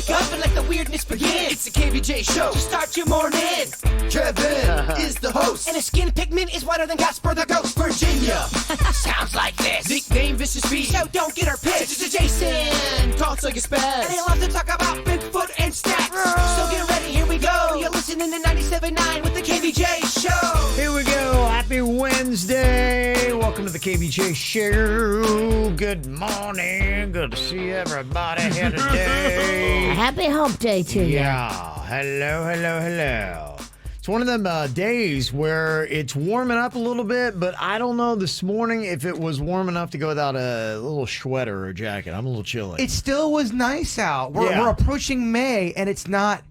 wake up and let the weirdness begin. It's the KBJ show to start your morning. Kevin is the host, and his skin pigment is whiter than Casper the Ghost. Virginia sounds like this. Nickname Vicious Bee, so don't get her pissed. Jason talks like a spaz, and he loves to talk about Bigfoot and stacks. So get ready, here we go. You're listening to 97.9 with the KBJ show. Here we go. Happy Wednesday. Welcome to the KBJ show. Good morning. Good to see everybody here today. Happy hump day to you. Yeah. Hello. It's one of them days where it's warming up a little bit, but I don't know this morning if it was warm enough to go without a little sweater or jacket. I'm a little chilly. It still was nice out. We're approaching May, and it's not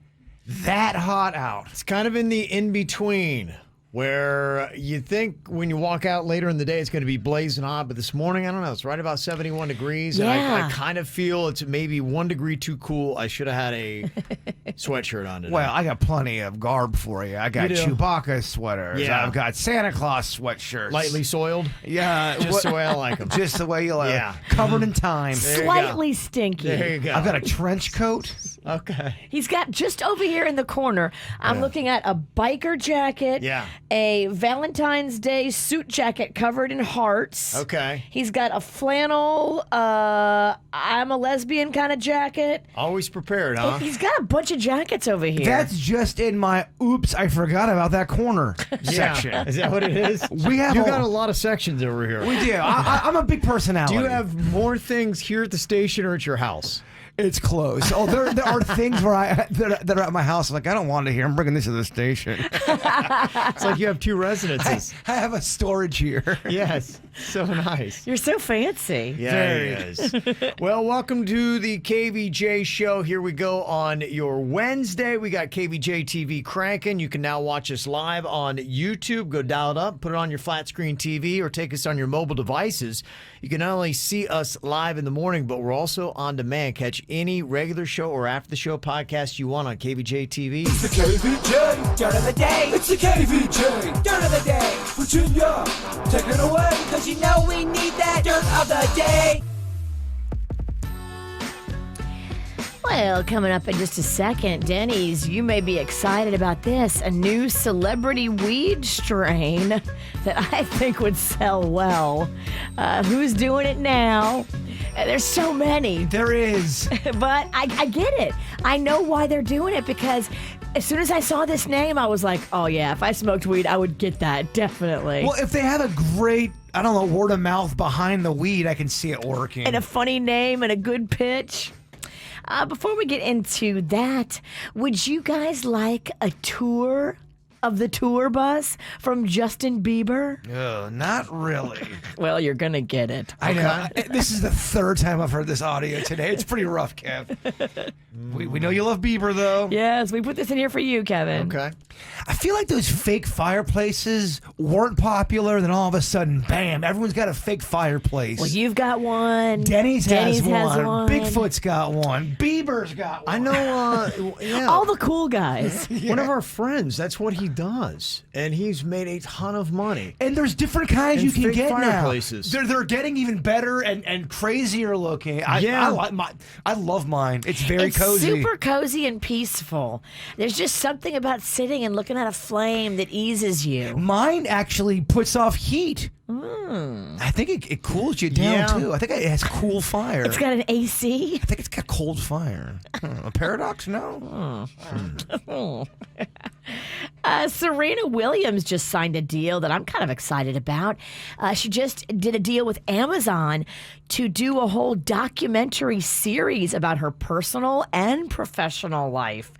that hot out. It's kind of in the in-between where you think when you walk out later in the day it's going to be blazing hot, but this morning, I don't know, it's right about 71 degrees, and I kind of feel it's maybe 1 degree too cool. I should have had a sweatshirt on today. Well, I got plenty of garb for you. I got Chewbacca sweaters. Yeah. I've got Santa Claus sweatshirts. Lightly soiled? Yeah. Just the way I like them. Just the way you like them. Covered in time. Slightly stinky. There you go. I've got a trench coat. Okay. He's got just over here in the corner, I'm looking at a biker jacket, a Valentine's Day suit jacket covered in hearts. Okay. He's got a flannel, I'm a lesbian kind of jacket. Always prepared, huh? He's got a bunch of jackets over here. That's just in my oops, I forgot about that corner section. Is that what it is? We have You got a lot of sections over here. We do. I'm a big personality. Do you have more things here at the station or at your house? It's close. Oh, there are things where that are at my house. Like, I don't want to hear. I'm bringing this to the station. It's like you have two residences. I have a storage here. Yes. So nice. You're so fancy. Yeah, it is. Well, welcome to the KVJ show. Here we go on your Wednesday. We got KVJ TV cranking. You can now watch us live on YouTube. Go dial it up, put it on your flat screen TV, or take us on your mobile devices. You can not only see us live in the morning, but we're also on demand. Catch any regular show or after the show podcast you want on KBJ TV. It's the KVJ Dirt of the Day. It's the KVJ Dirt of the Day. Virginia, take it away, because you know we need that Dirt of the Day. Well, coming up in just a second, Denny's, you may be excited about this, a new celebrity weed strain that I think would sell well. Who's doing it now? There's so many. There is. But I get it. I know why they're doing it, because as soon as I saw this name, I was like, oh yeah, if I smoked weed, I would get that, definitely. Well, if they have a great, I don't know, word of mouth behind the weed, I can see it working. And a funny name and a good pitch. Before we get into that, would you guys like a tour of the tour bus from Justin Bieber? Not really. Well, you're going to get it. I know. This is the third time I've heard this audio today. It's pretty rough, Kev. We know you love Bieber, though. Yes, we put this in here for you, Kevin. Okay. I feel like those fake fireplaces weren't popular, then all of a sudden, bam, everyone's got a fake fireplace. Well, you've got one. Denny's has one. one. Bigfoot's got one. Bieber's got one. I know, All the cool guys. One of our friends, that's what he does. And he's made a ton of money. And there's different kinds And you can fake get fireplaces. now. They're getting even better and crazier looking. I love mine. It's very cozy. Super cozy and peaceful. There's just something about sitting and looking at a flame that eases you. Mine actually puts off heat. I think it cools you down, too. I think it has cool fire. It's got an AC. I think it's got cold fire. A paradox? No? Serena Williams just signed a deal that I'm kind of excited about. She just did a deal with Amazon to do a whole documentary series about her personal and professional life.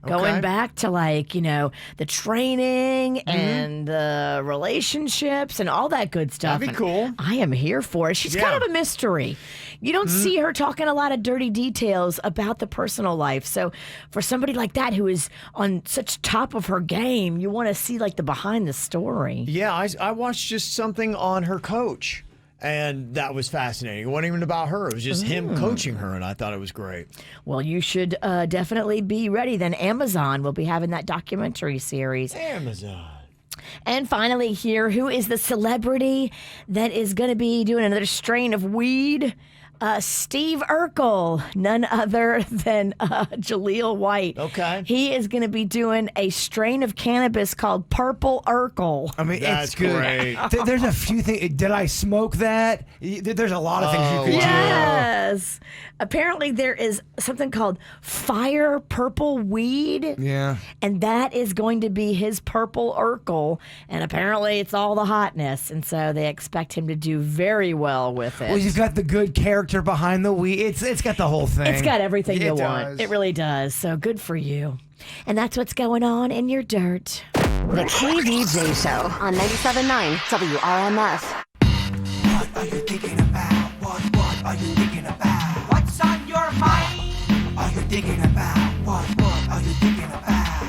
Going back to, like, the training and the relationships and all that good stuff. That'd be cool. I am here for it. She's kind of a mystery. You don't see her talking a lot of dirty details about the personal life. So for somebody like that who is on such top of her game, you want to see like the behind the story. Yeah, I watched just something on her coach, and that was fascinating. It wasn't even about her. It was just him coaching her, and I thought it was great. Well, you should definitely be ready. Then Amazon will be having that documentary series. Amazon. And finally here, who is the celebrity that is going to be doing another strain of weed? Steve Urkel, none other than Jaleel White. Okay. He is going to be doing a strain of cannabis called Purple Urkel. I mean, That's it's good. great. There's a few things. Did I smoke that? There's a lot of things you could do. Yes. Apparently, there is something called fire purple weed. Yeah. And that is going to be his Purple Urkel. And apparently, it's all the hotness. And so they expect him to do very well with it. Well, he's got the good character behind the weed. It's got the whole thing. It's got everything you It want. does. It really does. So good for you. And that's what's going on in your dirt. The KBJ Show on 97.9 WRMF. What are you thinking about? What are you thinking about? What's on your mind? Are you thinking about? What are you thinking about?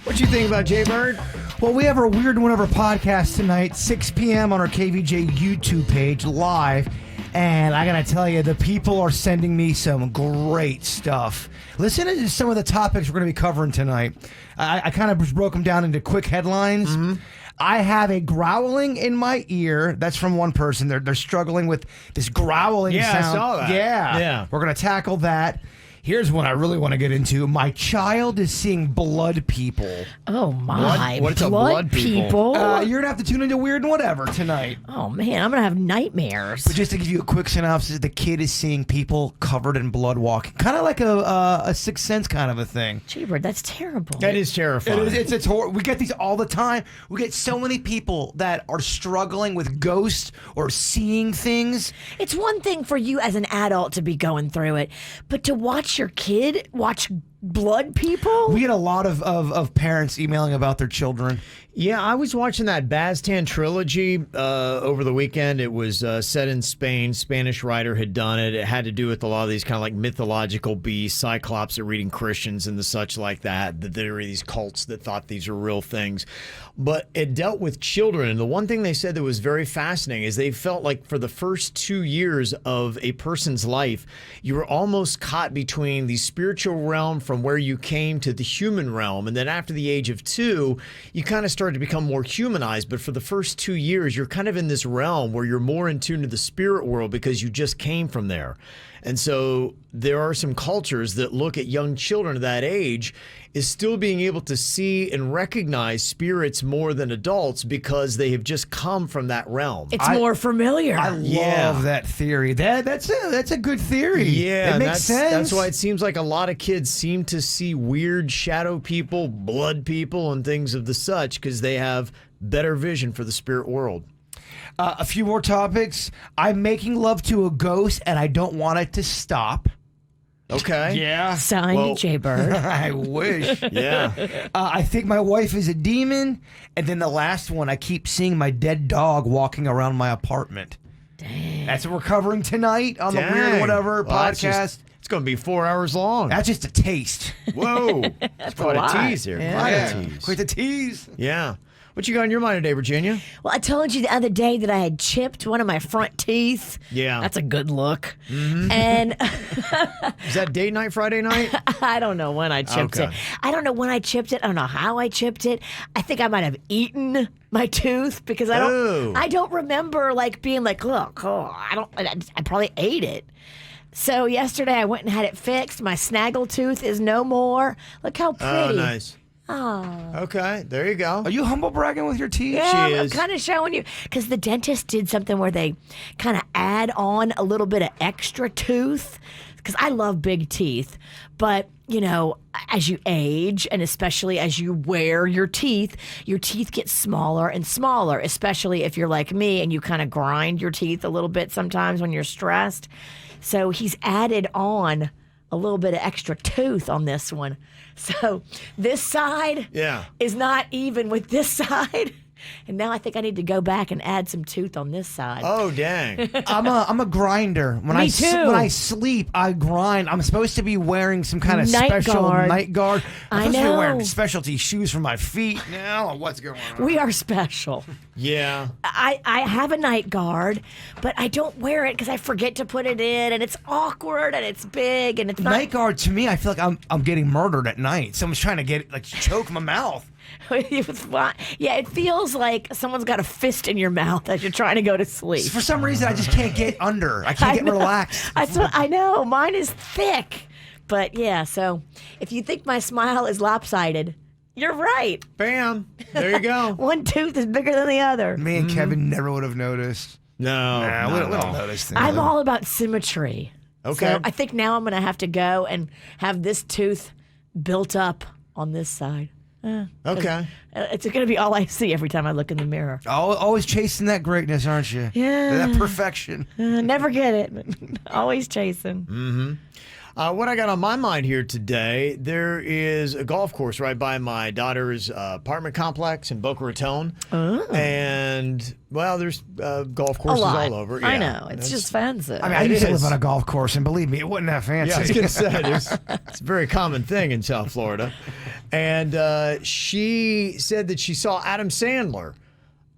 What you think about Jay Bird? Well, we have our Weird One Ever podcast tonight, 6 p.m. on our KVJ YouTube page, live. And I gotta tell you, the people are sending me some great stuff. Listen to some of the topics we're gonna be covering tonight. I kind of just broke them down into quick headlines. I have a growling in my ear. That's from one person. They're struggling with this growling Yeah, I sound. saw that. Yeah. Yeah. We're gonna tackle that. Here's one I really want to get into. My child is seeing blood people. Oh, my. What's a blood people? You're gonna have to tune into Weird and Whatever tonight. Oh, man. I'm going to have nightmares. But just to give you a quick synopsis, the kid is seeing people covered in blood walking, kind of like a Sixth Sense kind of a thing. Gee-bird, that's terrible. That is terrifying. It's we get these all the time. We get so many people that are struggling with ghosts or seeing things. It's one thing for you as an adult to be going through it, but to watch your kid watch blood people? We get a lot of parents emailing about their children. Yeah, I was watching that Baztan trilogy over the weekend. It was set in Spain. Spanish writer had done it. It had to do with a lot of these kind of like mythological beasts. Cyclops are reading Christians and the such like that. That there are these cults that thought these are real things. But it dealt with children. And the one thing they said that was very fascinating is they felt like for the first 2 years of a person's life, you were almost caught between the spiritual realm from where you came to the human realm. And then after the age of 2, you kind of started to become more humanized. But for the first 2 years, you're kind of in this realm where you're more in tune to the spirit world because you just came from there. And so there are some cultures that look at young children of that age is still being able to see and recognize spirits more than adults because they have just come from that realm. It's more familiar. I love that theory. That's a good theory. Yeah, it makes sense. That's why it seems like a lot of kids seem to see weird shadow people, blood people, and things of the such because they have better vision for the spirit world. A few more topics. I'm making love to a ghost and I don't want it to stop. Okay. Yeah. Signed, Well- Jay-bird. I wish. Yeah. I think my wife is a demon. And then the last one, I keep seeing my dead dog walking around my apartment. Dang. That's what we're covering tonight on the Weird Dang. Whatever Well, that's podcast. just- it's going to be 4 hours long. That's just a taste. Whoa. That's quite a lot. a tease here. Quite a tease. Quite the tease. Yeah. What you got on your mind today, Virginia? Well, I told you the other day that I had chipped one of my front teeth. Yeah. That's a good look. And Is that date night Friday night? I don't know when I chipped Okay. it. I don't know when I chipped it. I don't know how I chipped it. I think I might have eaten my tooth because I Ooh. don't remember like being like, look, I probably ate it. So yesterday I went and had it fixed. My snaggle tooth is no more. Look how Oh, pretty. nice. Oh. Okay, there you go. Are you humble bragging with your teeth? Yeah, She I'm is. kind of showing you because the dentist did something where they kind of add on a little bit of extra tooth. Because I love big teeth, but you know, as you age and especially as you wear your teeth get smaller and smaller. Especially if you're like me and you kind of grind your teeth a little bit sometimes when you're stressed. So he's added on a little bit of extra tooth on this one. So this side is not even with this side. And now I think I need to go back and add some tooth on this side. Oh, dang. I'm a grinder. When Me I too. when I sleep, I grind. I'm supposed to be wearing some kind of Night special guard. night guard. I'm I supposed to be know. wearing specialty shoes for my feet now. What's going on? We are special. Yeah. I have a night guard, but I don't wear it because I forget to put it in, and it's awkward, and it's big, and it's not. Night guard to me, I feel like I'm getting murdered at night. Someone's trying to choke my mouth. Yeah, it feels like someone's got a fist in your mouth as you're trying to go to sleep. For some reason, I just can't get under. I can't get relaxed. That's what I know. Mine is thick. But yeah, so if you think my smile is lopsided, you're right. Bam. There you go. One tooth is bigger than the other. Me and Kevin never would have noticed. No. We don't notice things. I'm all about symmetry. Okay. So I think now I'm going to have to go and have this tooth built up on this side. Okay. It's going to be all I see every time I look in the mirror. Always chasing that greatness, aren't you? Yeah. That perfection. Never get it. Always chasing. What I got on my mind here today, there is a golf course right by my daughter's apartment complex in Boca Raton. And, well, there's golf courses all over. I Yeah. know. It's just fancy. I mean, I used to live on a golf course, and believe me, it wasn't that fancy. Yeah, I was going to say, it's a very common thing in South Florida. And she said that she saw Adam Sandler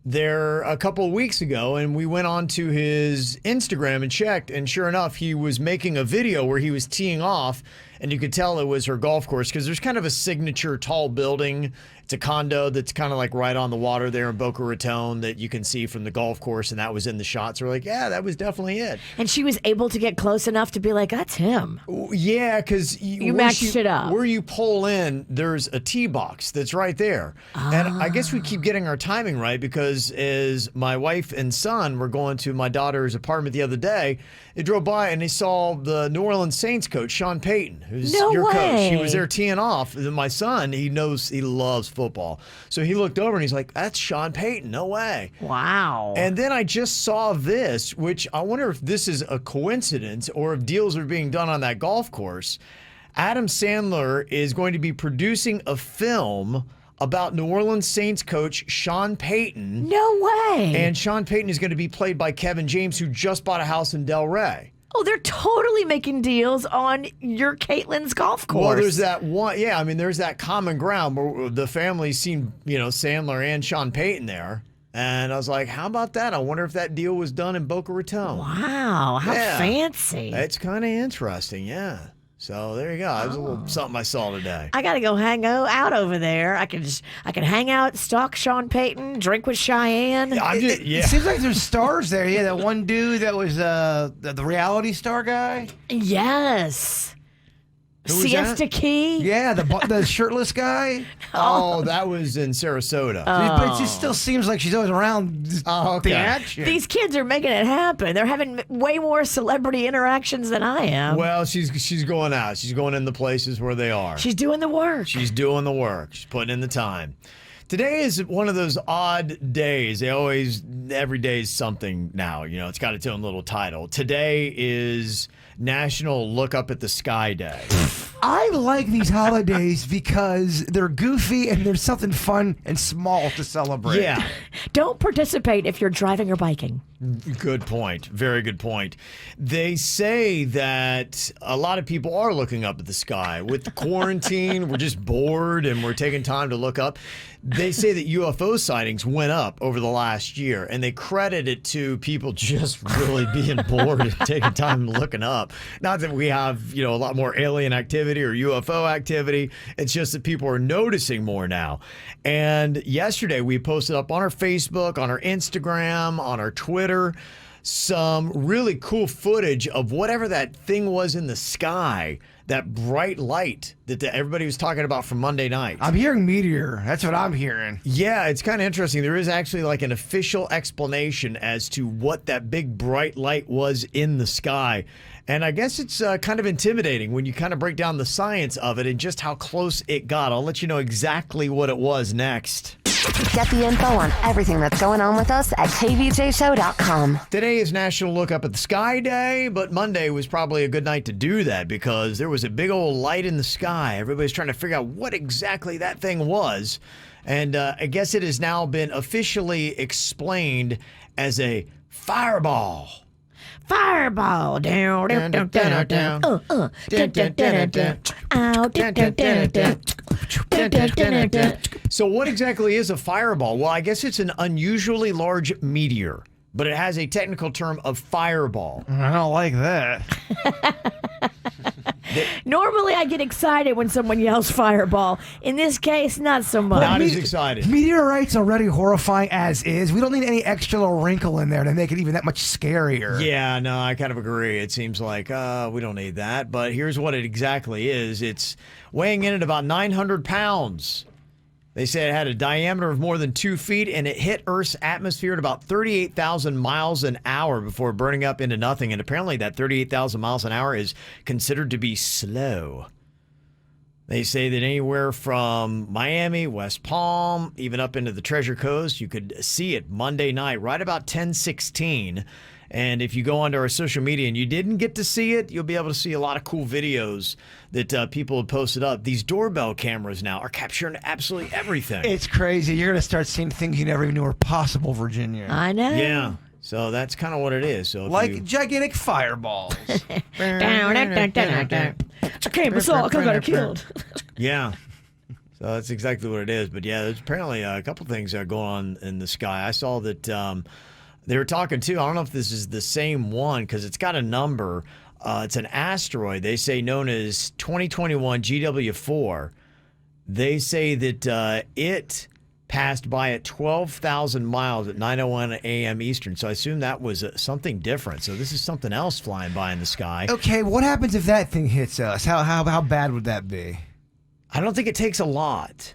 there a couple of weeks ago, and we went on to his Instagram and checked, and sure enough, he was making a video where he was teeing off, and you could tell it was her golf course because there's kind of a signature tall building. It's a condo that's kind of like right on the water there in Boca Raton that you can see from the golf course, and that was in the shots. We're like, yeah, that was definitely it. And she was able to get close enough to be like, that's him. Yeah, because You matched it up. Where you pull in, there's a tee box that's right there. And I guess we keep getting our timing right because as my wife and son were going to my daughter's apartment the other day, they drove by and they saw the New Orleans Saints coach, Sean Payton, who's No your way. coach. He was there teeing off. And my son, he loves football. So he looked over and he's like, that's Sean Payton. No way. Wow. And then I just saw this, which I wonder if this is a coincidence or if deals are being done on that golf course. Adam Sandler is going to be producing a film about New Orleans Saints coach Sean Payton. No way. And Sean Payton is going to be played by Kevin James, who just bought a house in Delray. Oh, they're totally making deals on your Caitlin's golf course. Well, there's that one. Yeah, I mean, there's that common ground where the family's seen, Sandler and Sean Payton there. And I was like, how about that? I wonder if that deal was done in Boca Raton. Wow, how Yeah. fancy. It's kind of interesting, yeah. So there you go. That was a little something I saw today. I got to go hang out over there. I can hang out, stalk Sean Payton, drink with Cheyenne. It seems like there's stars there. Yeah, that one dude that was the reality star guy. Yes. Who was Siesta that? Key. Yeah, the shirtless guy. Oh, that was in Sarasota. But it just still seems like she's always around the action. These kids are making it happen. They're having way more celebrity interactions than I am. Well, she's going out. She's going in the places where they are. She's doing the work. She's doing the work. She's putting in the time. Today is one of those odd days. Every day is something now. It's got its own little title. Today is National Look Up at the Sky Day. I like these holidays because they're goofy and there's something fun and small to celebrate. Yeah. Don't participate if you're driving or biking. Good point. Very good point. They say that a lot of people are looking up at the sky. With the quarantine, we're just bored and we're taking time to look up. They say that UFO sightings went up over the last year, and they credit it to people just really being bored and taking time looking up. Not that we have, a lot more alien activity or UFO activity. It's just that people are noticing more now. And yesterday we posted up on our Facebook, on our Instagram, on our Twitter, some really cool footage of whatever that thing was in the sky, that bright light that everybody was talking about from Monday night. I'm hearing meteor. That's what I'm hearing. Yeah, it's kind of interesting. There is actually like an official explanation as to what that big bright light was in the sky. And I guess it's kind of intimidating when you kind of break down the science of it and just how close it got. I'll let you know exactly what it was next. Get the info on everything that's going on with us at kvjshow.com. Today is National Look Up at the Sky Day, but Monday was probably a good night to do that because there was a big old light in the sky. Everybody's trying to figure out what exactly that thing was. And I guess it has now been officially explained as a fireball. Fireball. Down, down, down, down, down. Down, down, down, down. Ow, down, down, down, down. Down, down, down, down. So what exactly is a fireball? Well, I guess it's an unusually large meteor, but it has a technical term of fireball. I don't like that. Normally, I get excited when someone yells fireball. In this case, not so much. Not as excited. Meteorites already horrifying as is. We don't need any extra little wrinkle in there to make it even that much scarier. Yeah, no, I kind of agree. It seems like we don't need that. But here's what it exactly is. It's weighing in at about 900 pounds. They say it had a diameter of more than 2 feet, and it hit Earth's atmosphere at about 38,000 miles an hour before burning up into nothing. And apparently that 38,000 miles an hour is considered to be slow. They say that anywhere from Miami, West Palm, even up into the Treasure Coast, you could see it Monday night, right about 10:16. And if you go onto our social media and you didn't get to see it, you'll be able to see a lot of cool videos that people have posted up. These doorbell cameras now are capturing absolutely everything. It's crazy. You're going to start seeing things you never even knew were possible, Virginia. I know. Yeah. So that's kind of what it is. So if Like gigantic fireballs. I came and saw because I got killed. Yeah. So that's exactly what it is. But yeah, there's apparently a couple things that are going on in the sky. I saw that they were talking too. I don't know if this is the same one because it's got a number. It's an asteroid, they say, known as 2021 GW4. They say that it passed by at 12,000 miles at 9:01 a.m. Eastern. So I assume that was something different. So this is something else flying by in the sky. Okay, what happens if that thing hits us? How bad would that be? I don't think it takes a lot.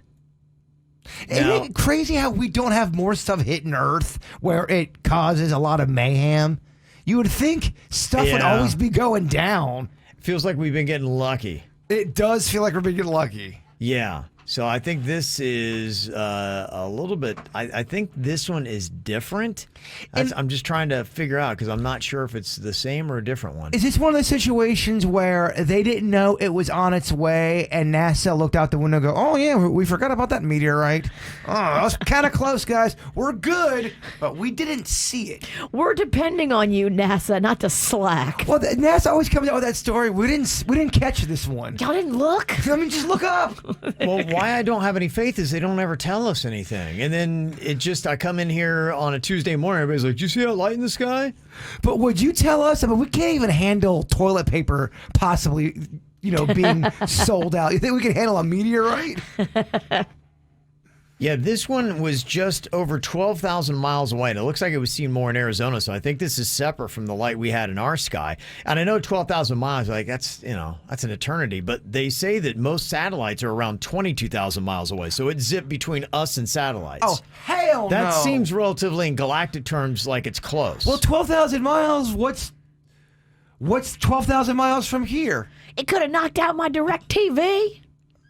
Isn't Now- it crazy how we don't have more stuff hitting Earth where it causes a lot of mayhem? You would think stuff would Yeah. always be going down. Feels like we've been getting lucky. It does feel like we're being lucky. Yeah. So I think this is a little bit. I think this one is different. I'm just trying to figure out because I'm not sure if it's the same or a different one. Is this one of those situations where they didn't know it was on its way and NASA looked out the window and go, oh yeah, we forgot about that meteorite. Oh, that was kind of close, guys. We're good, but we didn't see it. We're depending on you, NASA, not to slack. Well, NASA always comes out with that story. We didn't catch this one. Y'all didn't look? I mean, just look up. Well, why I don't have any faith is they don't ever tell us anything, and then I come in here on a Tuesday morning. Everybody's like, "Did you see that light in the sky?" But would you tell us? I mean, we can't even handle toilet paper possibly, being sold out. You think we can handle a meteorite? Yeah, this one was just over 12,000 miles away, and it looks like it was seen more in Arizona, so I think this is separate from the light we had in our sky. And I know 12,000 miles, that's an eternity, but they say that most satellites are around 22,000 miles away, so it zipped between us and satellites. Oh, hell no. That seems relatively, in galactic terms, like it's close. Well, 12,000 miles, what's 12,000 miles from here? It could have knocked out my direct TV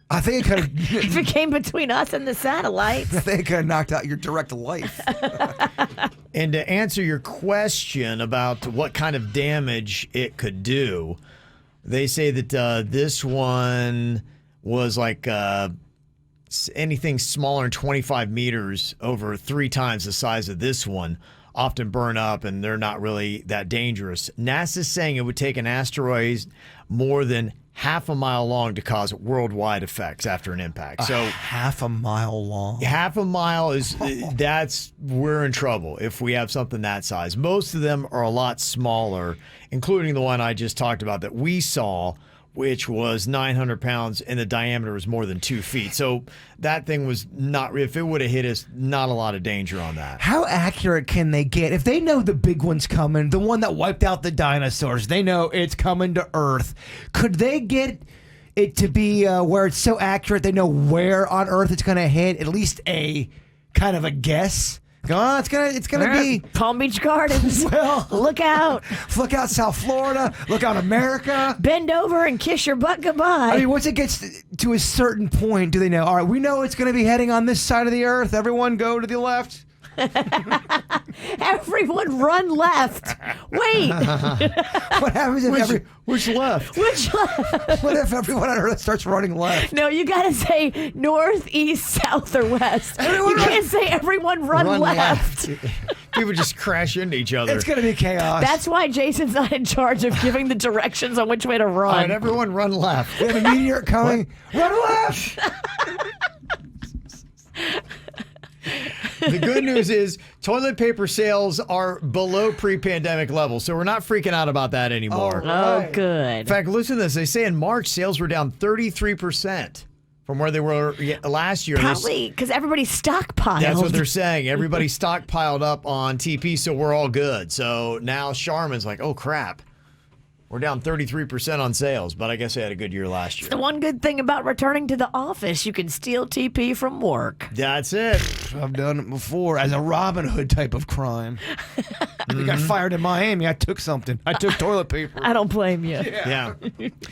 I think it could if it came between us and the satellites. I think it could have knocked out your direct life. And to answer your question about what kind of damage it could do, they say that this one was like anything smaller than 25 meters over 3 times the size of this one often burn up, and they're not really that dangerous. NASA's saying it would take an asteroid more than half a mile long to cause worldwide effects after an impact. So half a mile long. half a mile we're in trouble if we have something that size. Most of them are a lot smaller, including the one I just talked about that we saw, which was 900 pounds and the diameter was more than 2 feet. So that thing was not, if it would have hit us, not a lot of danger on that. How accurate can they get? If they know the big one's coming, the one that wiped out the dinosaurs, they know it's coming to Earth. Could they get it to be where it's so accurate they know where on Earth it's going to hit? At least a kind of a guess? Oh, it's gonna be Palm Beach Gardens. Well, look out. Look out South Florida. Look out America. Bend over and kiss your butt goodbye. I mean, once it gets to a certain point, do they know? All right, we know it's going to be heading on this side of the Earth. Everyone go to the left. Everyone run left. Wait. What happens if Which left? Which left? What if everyone on Earth starts running left? No, you gotta say north, east, south, or west. You can't say everyone run left. People just crash into each other. It's going to be chaos. That's why Jason's not in charge of giving the directions on which way to run. All right, everyone run left. We have a meteor coming. Run left! The good news is Toilet paper sales are below pre-pandemic levels, so we're not freaking out about that anymore. Oh, good. In fact, listen to this. They say in March, sales were down 33% from where they were last year. Probably because everybody stockpiled. That's what they're saying. Everybody stockpiled up on TP, so we're all good. So now Charmin's like, oh, crap. We're down 33% on sales, but I guess they had a good year last year. The one good thing about returning to the office, you can steal TP from work. That's it. I've done it before as a Robin Hood type of crime. We got fired in Miami. I took something. I took toilet paper. I don't blame you. Yeah.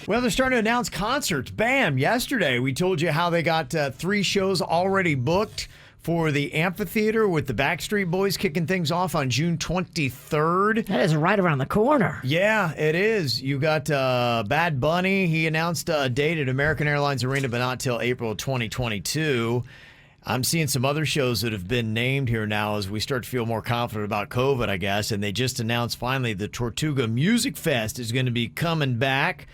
Well, they're starting to announce concerts. Bam! Yesterday, we told you how they got 3 shows already booked for the amphitheater with the Backstreet Boys kicking things off on June 23rd. That is right around the corner. Yeah, it is. You got Bad Bunny. He announced a date at American Airlines Arena, but not till April 2022. I'm seeing some other shows that have been named here now as we start to feel more confident about COVID, I guess. And they just announced finally the Tortuga Music Fest is going to be coming back.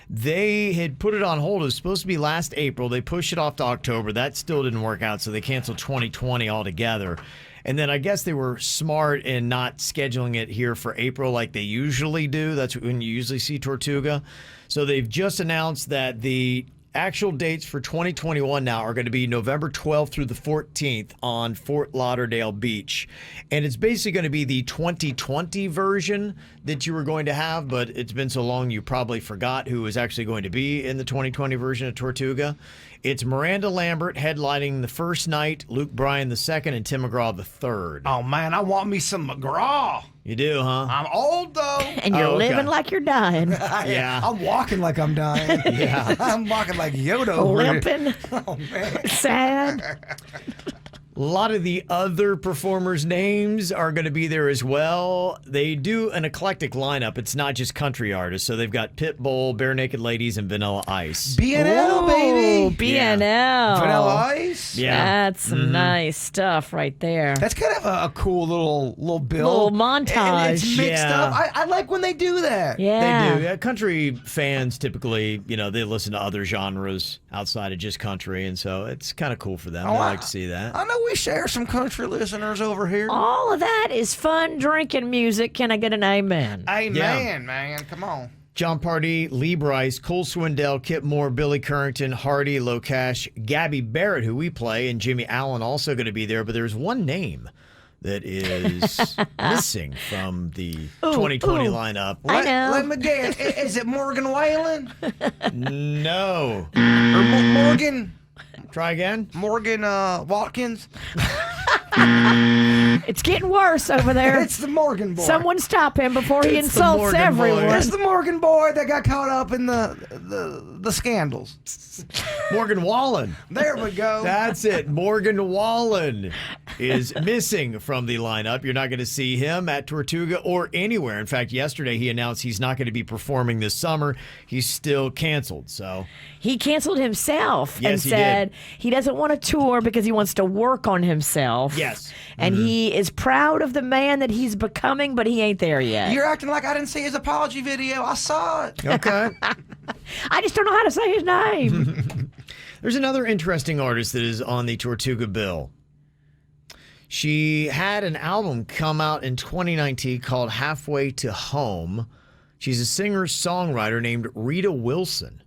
They had put it on hold. It was supposed to be last April. They pushed it off to October. That still didn't work out, so they canceled 2020 altogether. And then I guess they were smart in not scheduling it here for April like they usually do. That's when you usually see Tortuga. So they've just announced that the actual dates for 2021 now are going to be November 12th through the 14th on Fort Lauderdale Beach. And it's basically going to be the 2020 version that you were going to have, but it's been so long you probably forgot who was actually going to be in the 2020 version of Tortuga. It's Miranda Lambert headlining the first night, Luke Bryan the second, and Tim McGraw the third. Oh, man, I want me some McGraw. You do, huh? I'm old, though. And you're living like you're dying. Yeah. I'm walking like I'm dying. Yeah. I'm walking like Yoda. over here. Limping. Oh, man. Sad. A lot of the other performers' names are going to be there as well. They do an eclectic lineup. It's not just country artists. So they've got Pitbull, Bare Naked Ladies, and Vanilla Ice. BNL, baby. BNL. Vanilla Ice. Yeah. That's some nice stuff right there. That's kind of a cool little bill. Little montage. And it's mixed Yeah. up. I like when they do that. Yeah. They do. Yeah, country fans typically, they listen to other genres outside of just country. And so it's kind of cool for them. I like to see that. I know we share some country listeners over here. All of that is fun drinking music. Can I get an amen? Amen, Yeah. man. Come on. John Pardee, Lee Brice, Cole Swindell, Kip Moore, Billy Currington, Hardy, Locash, Gabby Barrett, who we play, and Jimmy Allen also going to be there. But there's one name that is missing from the 2020 lineup. I know. Let me guess. Is it Morgan Whalen? No. Or Morgan? Try again. Morgan Watkins? It's getting worse over there. It's the Morgan boy. Someone stop him before he It's the insults Morgan boy. everyone. It's the Morgan boy that got caught up in the scandals. Morgan Wallen. There we go. That's it. Morgan Wallen is missing from the lineup. You're not going to see him at Tortuga or anywhere. In fact, yesterday he announced he's not going to be performing this summer. He's still canceled. So He canceled himself Yes, and he said did. he doesn't want to tour because he wants to work on himself. Yes. And he is proud of the man that he's becoming, but he ain't there yet. You're acting like I didn't see his apology video. I saw it. okay. I just don't know how to say his name. There's another interesting artist that is on the Tortuga bill. She had an album come out in 2019 called Halfway to Home. She's a singer-songwriter named Rita Wilson.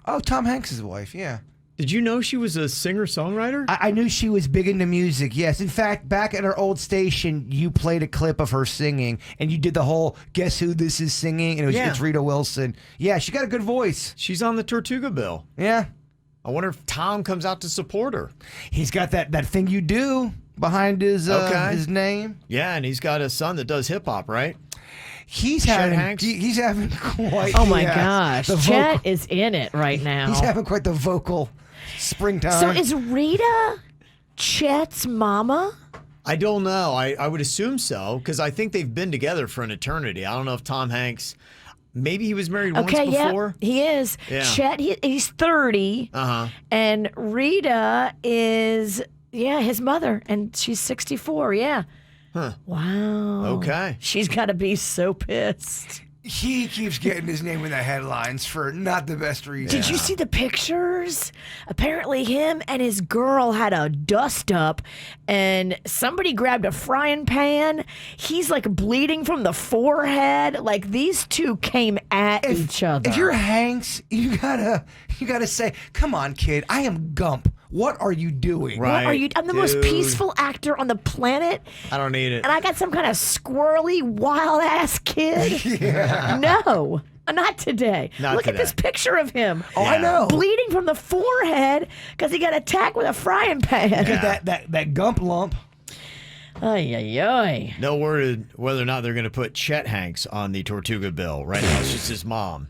Oh, Tom Hanks' wife, yeah. Did you know she was a singer-songwriter? I knew she was big into music, yes. In fact, back at our old station, you played a clip of her singing, and you did the whole, guess who this is singing? And it's Rita Wilson. Yeah, she got a good voice. She's on the Tortuga bill. Yeah. I wonder if Tom comes out to support her. He's got that thing you do behind his name. Yeah, and he's got a son that does hip-hop, right? He's Chet having Hanks? he's having quite Oh my the, gosh. the Chet vocal, is in it right now. he's having quite the vocal springtime. So is Rita Chet's mama? I don't know. I would assume so, because I think they've been together for an eternity. I don't know if Tom Hanks, maybe he was married once before. Yeah, he is. Yeah. Chet, he's 30. Uh-huh. And Rita is, his mother, and she's 64, yeah. Huh. Wow. Okay. She's got to be so pissed. He keeps getting his name in the headlines for not the best reason. Did you see the pictures? Apparently, him and his girl had a dust up, and somebody grabbed a frying pan. He's like bleeding from the forehead. Like these two came at each other. If you're Hanks, you gotta say, "Come on, kid, I am Gump. What are you doing?" Right. What are you? I'm the most dude. peaceful actor on the planet, I don't need it. and I got some kind of squirrely, wild ass kid. No, not today. Not Look today. at this picture of him. Oh, I know. Bleeding from the forehead because he got attacked with a frying pan. That Gump lump. Ay, ay, ay. No word whether or not they're going to put Chet Hanks on the Tortuga bill. Right now, it's just his mom.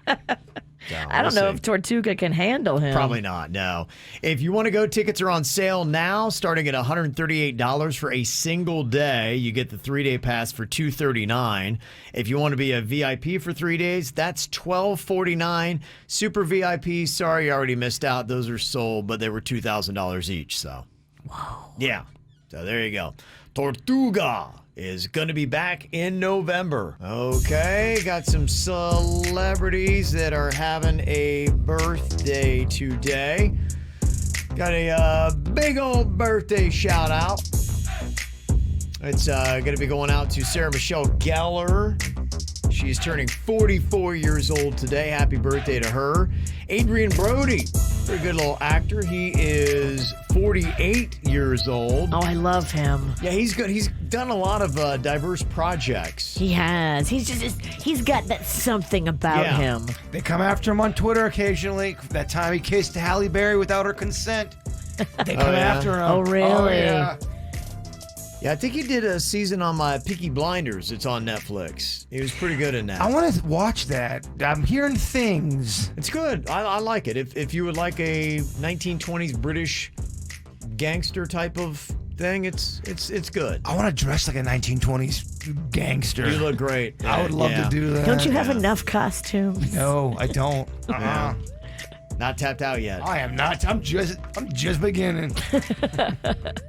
So, I don't we'll know see. if Tortuga can handle him. Probably not, no. If you want to go, tickets are on sale now, starting at $138 for a single day. You get the 3-day pass for $239. If you want to be a VIP for 3 days, that's $1249. Super VIP, sorry you already missed out. Those are sold, but they were $2,000 each, so. Whoa. Yeah, so there you go. Tortuga is going to be back in November. Okay, got some celebrities that are having a birthday today. Got a big old birthday shout out. It's going to be going out to Sarah Michelle Gellar. She's turning 44 years old today. Happy birthday to her. Adrian Brody, pretty good little actor. He is 48 years old. Oh, I love him. Yeah, he's good. He's done a lot of diverse projects. He has. He's got that something about Yeah. him. They come after him on Twitter occasionally. That time he kissed Halle Berry without her consent. They come yeah? after him. Oh, really? Oh, yeah. Yeah, I think he did a season on my Peaky Blinders. It's on Netflix. He was pretty good in that. I want to watch that. I'm hearing things. It's good. I like it. If you would like a 1920s British gangster type of thing, it's good. I want to dress like a 1920s gangster. You look great. I would love Yeah. to do that. Don't you have enough costumes? No, I don't. Yeah. Not tapped out yet. I am not. I'm just beginning.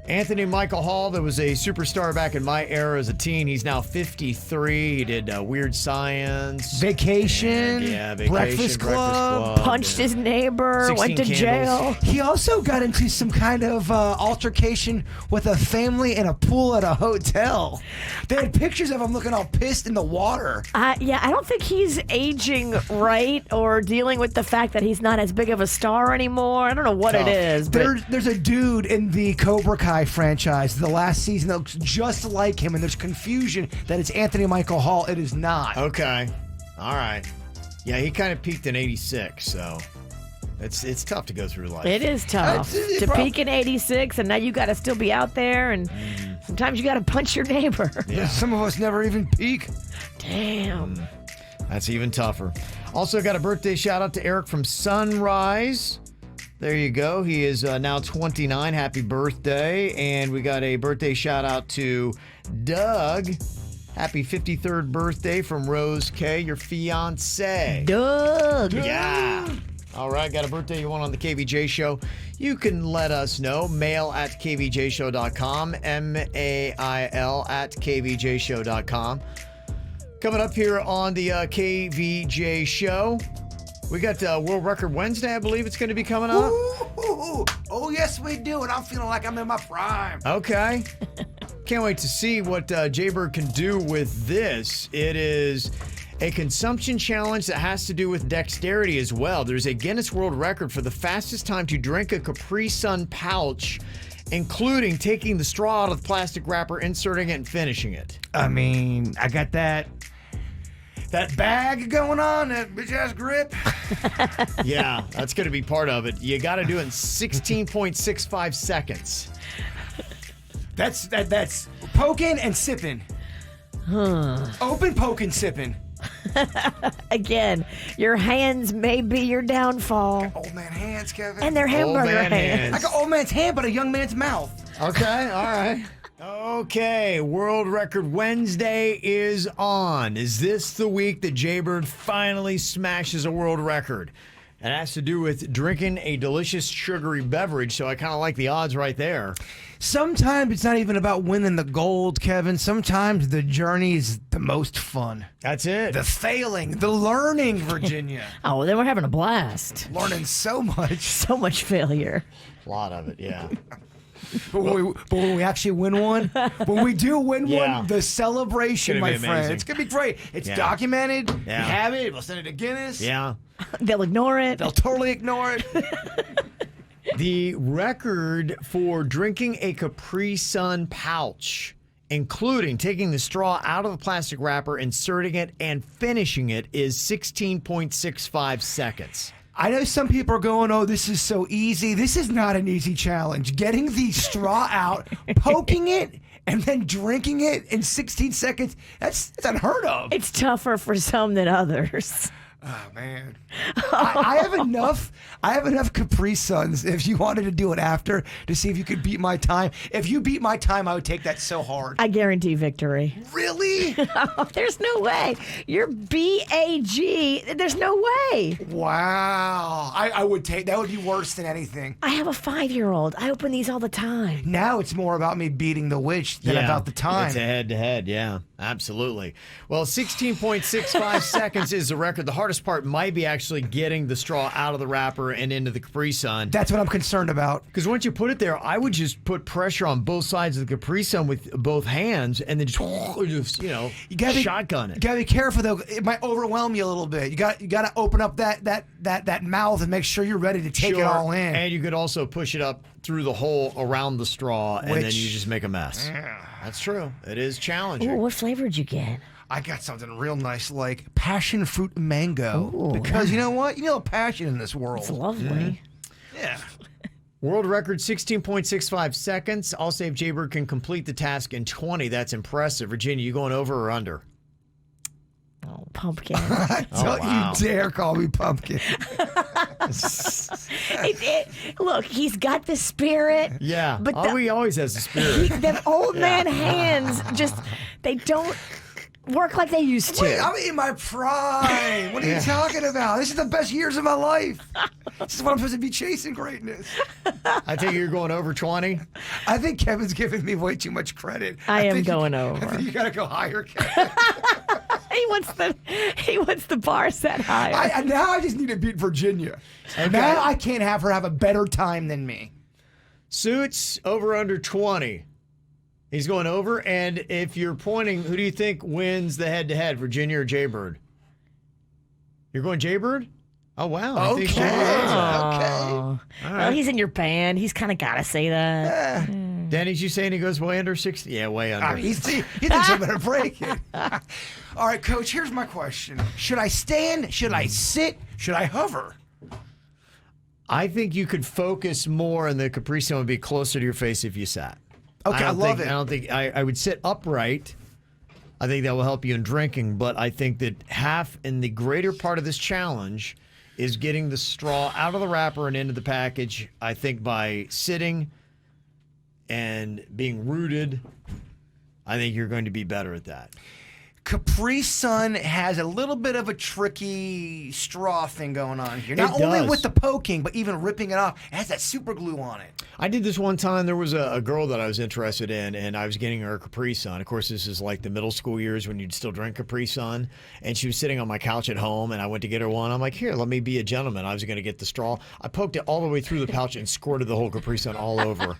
Anthony Michael Hall, that was a superstar back in my era as a teen. He's now 53. He did Weird Science. Vacation. Yeah, Vacation. Breakfast Club. Punched his neighbor, 16 went to Candles. jail. He also got into some kind of altercation with a family in a pool at a hotel. They had pictures of him looking all pissed in the water. Yeah, I don't think he's aging right or dealing with the fact that he's not as big of a star anymore. I don't know what Tough. it is, but There's a dude in the Cobra Kai franchise, the last season, that looks just like him, and there's confusion that it's Anthony Michael Hall. It is not. Okay. All right. Yeah, he kind of peaked in 86, so it's tough to go through life. it is tough It's- to peak in 86, and now you got to still be out there, and sometimes you got to punch your neighbor. Yeah. Some of us never even peak. Damn. That's even tougher. Also got a birthday shout out to Eric from Sunrise. There you go. He is now 29. Happy birthday. And we got a birthday shout out to Doug. Happy 53rd birthday from Rose K, your fiance. Doug. Yeah. All right, got a birthday you want on the KVJ show? You can let us know. Mail at kvjshow.com. mail at kvjshow.com. Coming up here on the KVJ show, we got World Record Wednesday, I believe it's going to be coming up. Ooh, oh, yes, we do. And I'm feeling like I'm in my prime. Okay. Can't wait to see what Jaybird can do with this. It is a consumption challenge that has to do with dexterity as well. There's a Guinness World Record for the fastest time to drink a Capri Sun pouch, including taking the straw out of the plastic wrapper, inserting it, and finishing it. I mean, I got that bag going on, that bitch ass grip. Yeah, that's going to be part of it. You got to do it in 16.65 seconds. That's poking and sipping. Open, poking, sipping. Again, your hands may be your downfall. Old man hands, Kevin. And they're Old hamburger man hands. I got old man's hand, but a young man's mouth. Okay, all right. Okay, World Record Wednesday is on. Is this the week that Jaybird finally smashes a world record? It has to do with drinking a delicious sugary beverage, so I kind of like the odds right there. Sometimes it's not even about winning the gold, Kevin. Sometimes the journey is the most fun. That's it. The failing, the learning, Virginia. Oh, then we're having a blast. Learning so much. So much failure. A lot of it, yeah. But when we actually win one, when we do win one, the celebration, my friend, it's going to be great. It's documented. Yeah. We have it. We'll send it to Guinness. Yeah. They'll ignore it. They'll totally ignore it. The record for drinking a Capri Sun pouch, including taking the straw out of the plastic wrapper, inserting it, and finishing it, is 16.65 seconds. I know some people are going, oh, this is so easy. This is not an easy challenge. Getting the straw out, poking it, and then drinking it in 16 seconds, that's unheard of. It's tougher for some than others. Oh, man. I have enough Capri Suns if you wanted to do it after to see if you could beat my time. If you beat my time, I would take that so hard. I guarantee victory. Really? Oh, there's no way. You're BAG. There's no way. Wow. I would take that. Would be worse than anything. I have a 5-year-old. I open these all the time. Now it's more about me beating the witch than about the time. It's a head-to-head, yeah. Absolutely. Well, 16.65 seconds is the record. The hardest part might be actually getting the straw out of the wrapper and into the Capri Sun. That's what I'm concerned about. Because once you put it there, I would just put pressure on both sides of the Capri Sun with both hands and then just shotgun it. You gotta be careful though. It might overwhelm you a little bit. You got to open up that mouth and make sure you're ready to take it all in. And you could also push it up through the hole around the straw, and then you just make a mess. Yeah. That's true. It is challenging. Ooh, what flavor did you get? I got something real nice like passion fruit mango. Ooh. Because you know what? You need passion in this world. It's lovely. Yeah. World record 16.65 seconds. I'll say if Jaybird can complete the task in 20, that's impressive. Virginia, you going over or under? Oh, pumpkin. Don't you dare call me pumpkin. Look, he's got the spirit. Yeah, but he always has a spirit. Them old man hands they don't work like they used to. Wait, I'm in my prime. What are you talking about? This is the best years of my life. This is what I'm supposed to be chasing, greatness. I think you're going over 20. I think Kevin's giving me way too much credit. I am going over. I think you got to go higher, Kevin. He wants the bar set higher. Now I just need to beat Virginia. Okay. Now I can't have her have a better time than me. Suits over under 20. He's going over, and if you're pointing, who do you think wins the head-to-head, Virginia or Jaybird? You're going Jaybird? Oh, wow. Okay. Okay. All right. Well, he's in your band. He's kind of got to say that. Danny's you saying he goes way under 60? Yeah, way under. He thinks I'm going to break it. All right, Coach, here's my question. Should I stand? Should I sit? Should I hover? I think you could focus more, and the Capri Sun would be closer to your face if you sat. Okay, I love it. I don't think I would sit upright. I think that will help you in drinking, but I think that half and the greater part of this challenge is getting the straw out of the wrapper and into the package. I think by sitting and being rooted, I think you're going to be better at that. Capri Sun has a little bit of a tricky straw thing going on here. Not It only does. with the poking, but even ripping it off. It has that super glue on it. I did this one time. There was a girl that I was interested in, and I was getting her a Capri Sun. Of course, this is like the middle school years when you'd still drink Capri Sun. And she was sitting on my couch at home, and I went to get her one. I'm like, here, let me be a gentleman. I was going to get the straw. I poked it all the way through the pouch and squirted the whole Capri Sun all over.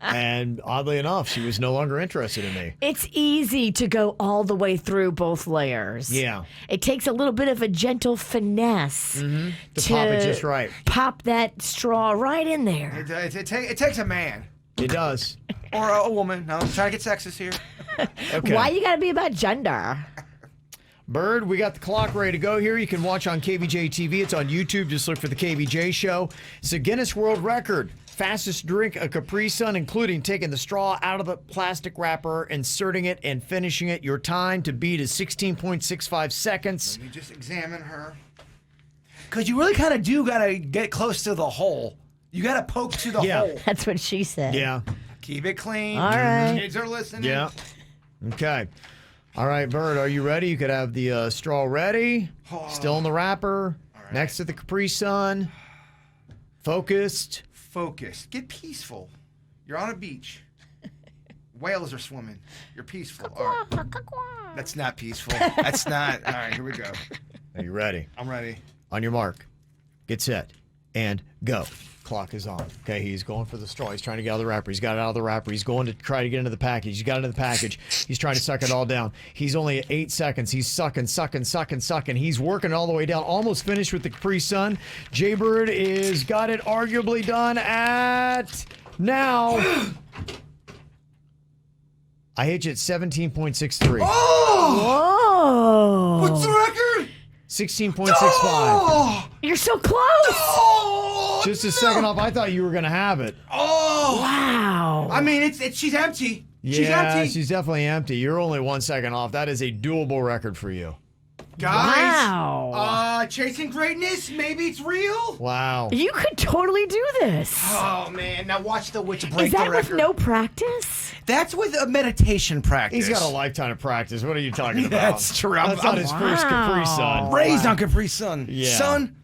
And oddly enough, she was no longer interested in me. It's easy to go all the way through both layers. Yeah. It takes a little bit of a gentle finesse To pop it just right. Pop that straw right in there. It takes a man. It does. Or a woman. No, I'm trying to get sexist here. Okay. Why you got to be about gender? Bird, we got the clock ready to go here. You can watch on KBJ TV. It's on YouTube. Just look for the KBJ show. It's a Guinness World Record. Fastest drink a Capri Sun, including taking the straw out of the plastic wrapper, inserting it, and finishing it. Your time to beat is 16.65 seconds. Let me just examine her. Because you really kind of do got to get close to the hole. You got to poke to the hole. That's what she said. Yeah. Keep it clean. All right. Kids are listening. Yeah. Okay. All right, Bird, are you ready? You could have the straw ready. Still in the wrapper. All right. Next to the Capri Sun. Focused. Focused. Get peaceful. You're on a beach. Whales are swimming. You're peaceful. All right. That's not peaceful. That's not. All right, here we go. Are you ready? I'm ready. On your mark. Get set. And go. Clock is on. Okay, he's going for the straw. He's trying to get out of the wrapper. He's got it out of the wrapper. He's going to try to get into the package. He's got into the package. He's trying to suck it all down. He's only at 8 seconds. He's sucking. He's working it all the way down. Almost finished with the Capri Sun. Jaybird is got it arguably done at now. I hit you at 17.63. Whoa. What's the record? 16.65. Oh! You're so close. Oh! Just a second off, I thought you were going to have it. Oh! Wow. I mean, she's empty. Yeah, She's empty. she's definitely empty. You're only 1 second off. That is a doable record for you. Guys, Wow. chasing greatness, maybe it's real. Wow. You could totally do this. Oh, man. Now watch the witch break Is that the with record. no practice? That's with a meditation practice. He's got a lifetime of practice. What are you talking about? That's true. That's not his first Capri Sun. Raised on Capri Sun. Yeah. Son,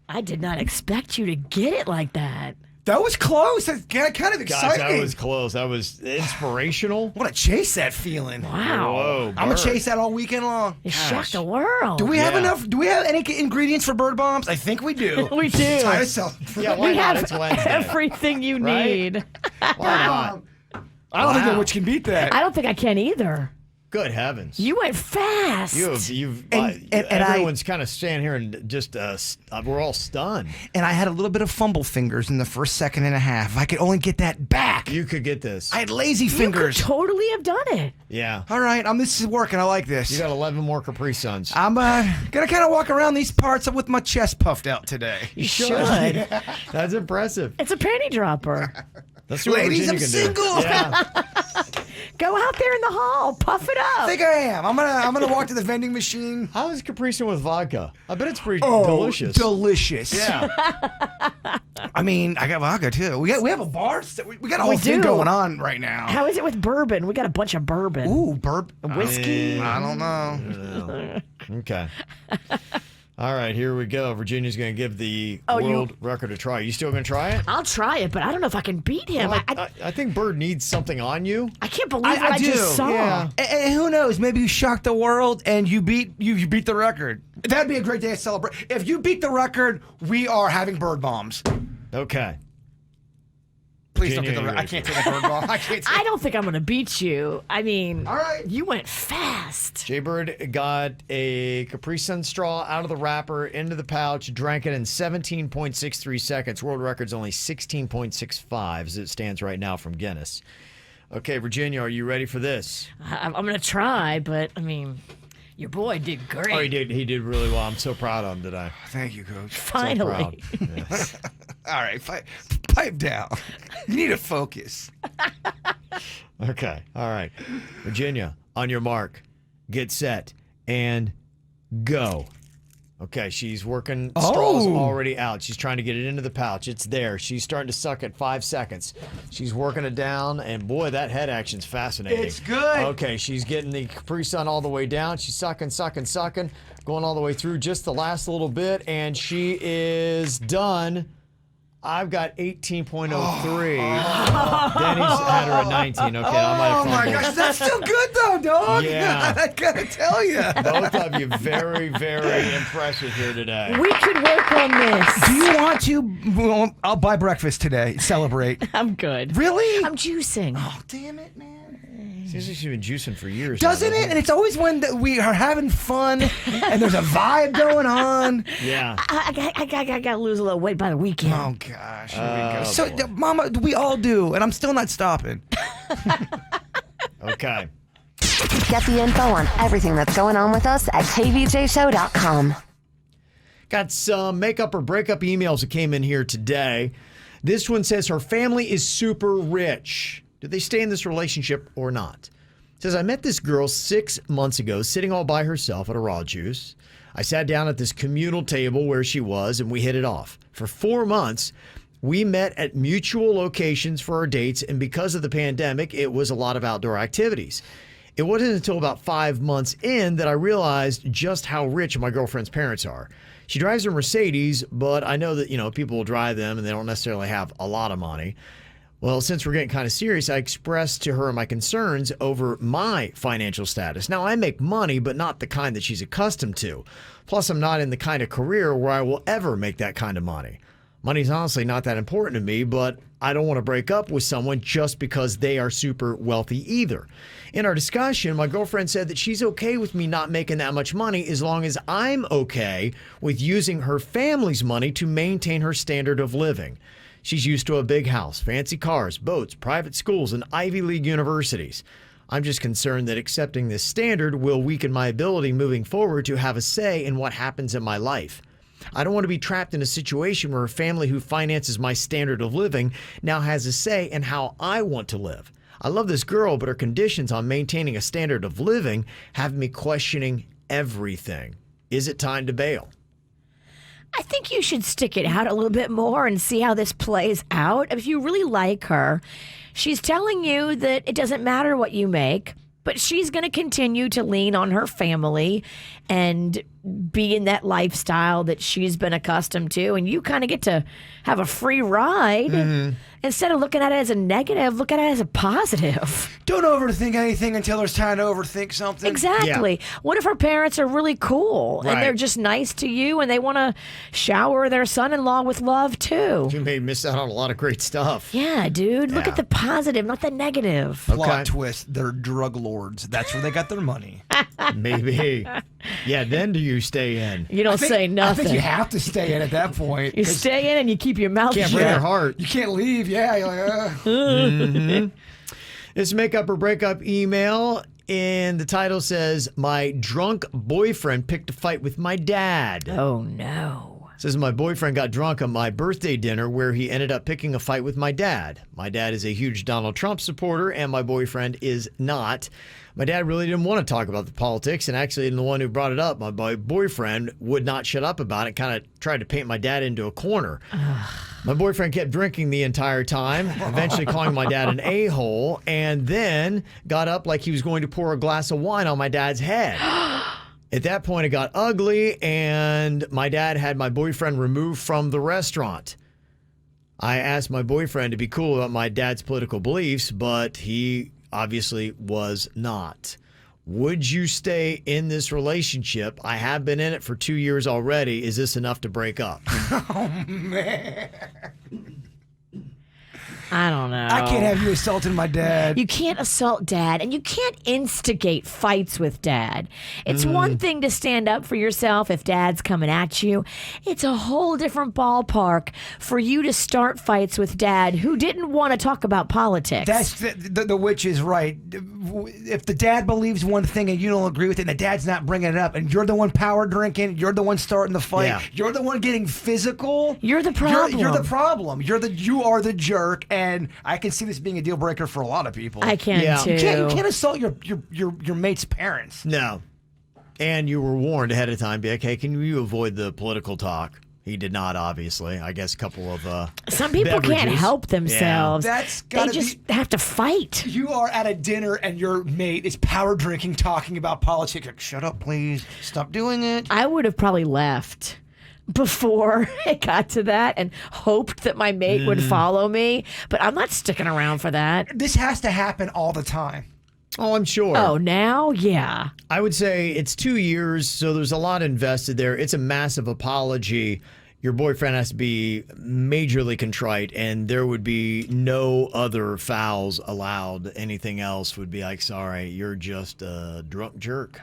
I did not expect you to get it like that. that was close. That's kind of Gosh, exciting. that was close. That was inspirational. I want to chase that feeling. Wow. Whoa, I'm going Bird. to chase that all weekend long. It Gosh. shocked the world. Do we have Yeah. enough? Do we have any ingredients for bird bombs? I think we do. We do. Time to celebrate. Yeah, why We not? have It's Wednesday. everything you Right? need. Why not? I don't think Wow. that witch can beat that. I don't think I can either. Good heavens. You went fast. And everyone's kind of standing here and just, we're all stunned. And I had a little bit of fumble fingers in the first second and a half. If I could only get that back. You could get this. I had lazy You could fingers. totally have done it. Yeah. All right, this is working. I like this. You got 11 more Capri Suns. I'm gonna kind of walk around these parts with my chest puffed out today. You should. That's impressive. It's a panty dropper. That's what Ladies, Virginia I'm can single. Do. Yeah. Go out there in the hall. Puff it up. I think I am. I'm gonna walk to the vending machine. How is Capri Sun with vodka? I bet it's pretty Oh, delicious. Delicious. Yeah. I mean, I got vodka too. We have a bar. We got a whole thing do. going on right now. How is it with bourbon? We got a bunch of bourbon. Ooh, Whiskey. I don't know. Okay. All right, here we go. Virginia's going to give the Oh, world record a try. You still going to try it? I'll try it, but I don't know if I can beat him. Well, I I think Bird needs something on you. can't believe I what I do. just saw. Yeah. And who knows? Maybe you shocked the world and you beat the record. That'd be a great day to celebrate. If you beat the record, we are having bird bombs. Okay. Please don't get Virginia, the. I can't take a bird bomb. I can't. I don't think I'm going to beat you. I mean, All right. you went fast. Jaybird got a Capri Sun straw out of the wrapper, into the pouch, drank it in 17.63 seconds. World record's only 16.65 as it stands right now from Guinness. Okay, Virginia, are you ready for this? I'm going to try, but I mean, your boy did great. Oh, he did. He did really well. I'm so proud of him today. Thank you, Coach. Finally. So proud. Yes. All right, pipe down. You need to focus. Okay. All right. Virginia, on your mark, get set, and go. Okay, she's working. Straw's already out. She's trying to get it into the pouch. It's there. She's starting to suck at 5 seconds. She's working it down, and boy, that head action's fascinating. It's good. Okay, she's getting the Capri Sun all the way down. She's sucking, going all the way through just the last little bit, and she is done. I've got 18.03. Danny's had her at 19. Okay, I might have Oh my fumbled. gosh, that's still good though, dog. Yeah. I gotta tell you. Both of you very, very impressive here today. We could work on this. Do you want to? Well, I'll buy breakfast today. Celebrate. I'm good. Really? I'm juicing. Oh, damn it, man. Seems like she's been juicing for years. Doesn't now, it? And it's always when we are having fun and there's a vibe going on. Yeah. I got to lose a little weight by the weekend. Oh gosh, here we go. Oh, So, boy. Mama, we all do, and I'm still not stopping. Okay. Get the info on everything that's going on with us at kvjshow.com. Got some makeup or breakup emails that came in here today. This one says her family is super rich. Do they stay in this relationship or not? It says, I met this girl 6 months ago sitting all by herself at a raw juice. I sat down at this communal table where she was and we hit it off. For 4 months, we met at mutual locations for our dates, and because of the pandemic, it was a lot of outdoor activities. It wasn't until about 5 months in that I realized just how rich my girlfriend's parents are. She drives a Mercedes, but I know that, people will drive them and they don't necessarily have a lot of money. Well, since we're getting kind of serious, I expressed to her my concerns over my financial status. Now, I make money, but not the kind that she's accustomed to. Plus, I'm not in the kind of career where I will ever make that kind of money. Money's honestly not that important to me, but I don't want to break up with someone just because they are super wealthy either. In our discussion, my girlfriend said that she's okay with me not making that much money as long as I'm okay with using her family's money to maintain her standard of living. She's used to a big house, fancy cars, boats, private schools, and Ivy League universities. I'm just concerned that accepting this standard will weaken my ability moving forward to have a say in what happens in my life. I don't want to be trapped in a situation where a family who finances my standard of living now has a say in how I want to live. I love this girl, but her conditions on maintaining a standard of living have me questioning everything. Is it time to bail? I think you should stick it out a little bit more and see how this plays out. If you really like her, she's telling you that it doesn't matter what you make, but she's going to continue to lean on her family and be in that lifestyle that she's been accustomed to. And you kind of get to have a free ride. Mm-hmm. Instead of looking at it as a negative, look at it as a positive. Don't overthink anything until there's time to overthink something. Exactly. Yeah. What if her parents are really cool and they're just nice to you and they want to shower their son-in-law with love too? You may miss out on a lot of great stuff. Yeah, dude. Look at the positive, not the negative. Plot twist, they're drug lords. That's where they got their money. Maybe. Yeah, then do you stay in? You don't say nothing. I think you have to stay in at that point. You stay in and you keep your mouth shut. Can't break your heart. You can't leave. Yeah, you're like, mm-hmm. This makeup or breakup email in the title says, my drunk boyfriend picked a fight with my dad. Oh, no. Says my boyfriend got drunk at my birthday dinner where he ended up picking a fight with my dad. My dad is a huge Donald Trump supporter and my boyfriend is not. My dad really didn't want to talk about the politics, and actually the one who brought it up, my boyfriend, would not shut up about it, kind of tried to paint my dad into a corner. My boyfriend kept drinking the entire time, eventually calling my dad an a-hole, and then got up like he was going to pour a glass of wine on my dad's head. At that point, it got ugly, and my dad had my boyfriend removed from the restaurant. I asked my boyfriend to be cool about my dad's political beliefs, but he obviously was not. Would you stay in this relationship? I have been in it for 2 years already. Is this enough to break up? Oh, man. I don't know. I can't have you assaulting my dad. You can't assault dad, and you can't instigate fights with dad. It's one thing to stand up for yourself if dad's coming at you. It's a whole different ballpark for you to start fights with dad who didn't want to talk about politics. That's the witch is right. If the dad believes one thing and you don't agree with it, and the dad's not bringing it up, and you're the one power drinking, you're the one starting the fight, you're the one getting physical. You're the problem. You're the problem. You are the jerk. And I can see this being a deal breaker for a lot of people. I can too. You can't assault your mate's parents. No. And you were warned ahead of time, be like, hey, can you avoid the political talk? He did not, obviously. I guess a couple of some people beverages. can't help themselves. Yeah. They just have to fight. You are at a dinner and your mate is power drinking, talking about politics. Like, shut up, please. Stop doing it. I would have probably left before it got to that and hoped that my mate would follow me. But I'm not sticking around for that. This has to happen all the time. Oh, I'm sure. Oh, now? Yeah. I would say it's 2 years, so there's a lot invested there. It's a massive apology. Your boyfriend has to be majorly contrite, and there would be no other fouls allowed. Anything else would be like, sorry, you're just a drunk jerk.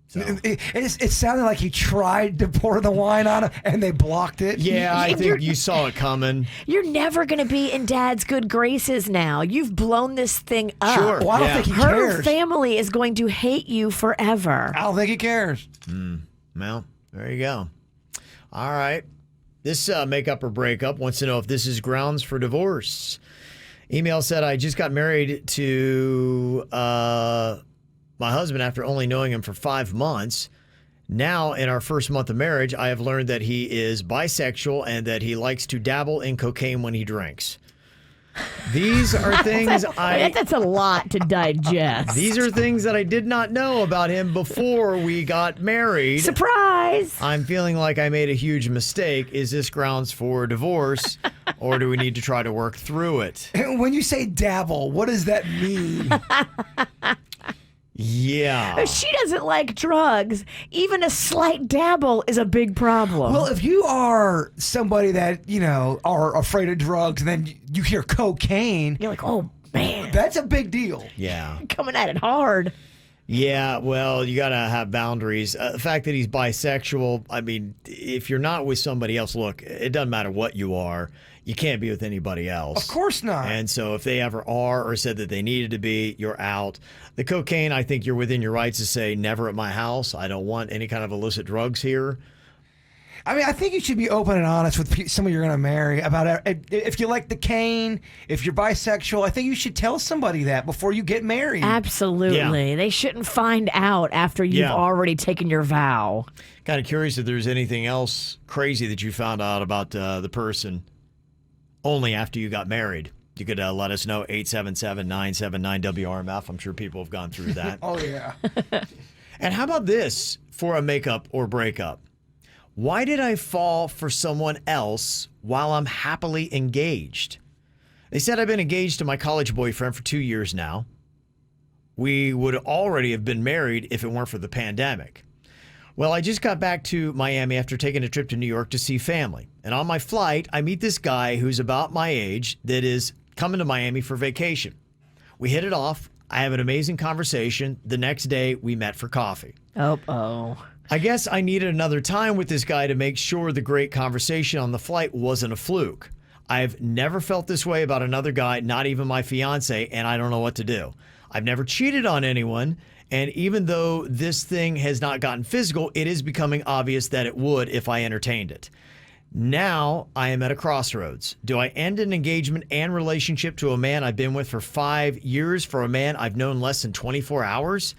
So. It sounded like he tried to pour the wine on him, and they blocked it. Yeah, I think you saw it coming. You're never going to be in Dad's good graces now. You've blown this thing up. Sure. Well, I don't think he cares. Her family is going to hate you forever. I don't think he cares. Well, there you go. All right. This makeup or breakup wants to know if this is grounds for divorce. Email said, I just got married to my husband after only knowing him for 5 months. Now, in our first month of marriage, I have learned that he is bisexual and that he likes to dabble in cocaine when he drinks. These are things That's a lot to digest. These are things that I did not know about him before we got married. Surprise! I'm feeling like I made a huge mistake. Is this grounds for divorce, or do we need to try to work through it? When you say dabble, what does that mean? Yeah. If she doesn't like drugs, even a slight dabble is a big problem. Well, if you are somebody that, are afraid of drugs and then you hear cocaine, you're like, oh, man. That's a big deal. Yeah. Coming at it hard. Yeah, well, you got to have boundaries. The fact that he's bisexual, I mean, if you're not with somebody else, look, it doesn't matter what you are. You can't be with anybody else. Of course not. And so if they ever are or said that they needed to be, you're out. The cocaine, I think you're within your rights to say, never at my house. I don't want any kind of illicit drugs here. I mean, I think you should be open and honest with somebody you're going to marry about it. If you like the cane, if you're bisexual, I think you should tell somebody that before you get married. Absolutely. Yeah. They shouldn't find out after you've already taken your vow. Kind of curious if there's anything else crazy that you found out about the person only after you got married. You could let us know, 877-979-WRMF. I'm sure people have gone through that. Oh, yeah. And how about this for a makeup or breakup? Why did I fall for someone else while I'm happily engaged? They said I've been engaged to my college boyfriend for 2 years now. We would already have been married if it weren't for the pandemic. Well, I just got back to Miami after taking a trip to New York to see family. And on my flight, I meet this guy who's about my age that is coming to Miami for vacation. We hit it off. I have an amazing conversation. The next day, we met for coffee. Oh. I guess I needed another time with this guy to make sure the great conversation on the flight wasn't a fluke. I've never felt this way about another guy, not even my fiance, and I don't know what to do. I've never cheated on anyone. And even though this thing has not gotten physical, it is becoming obvious that it would if I entertained it. Now I am at a crossroads. Do I end an engagement and relationship to a man I've been with for 5 years for a man I've known less than 24 hours?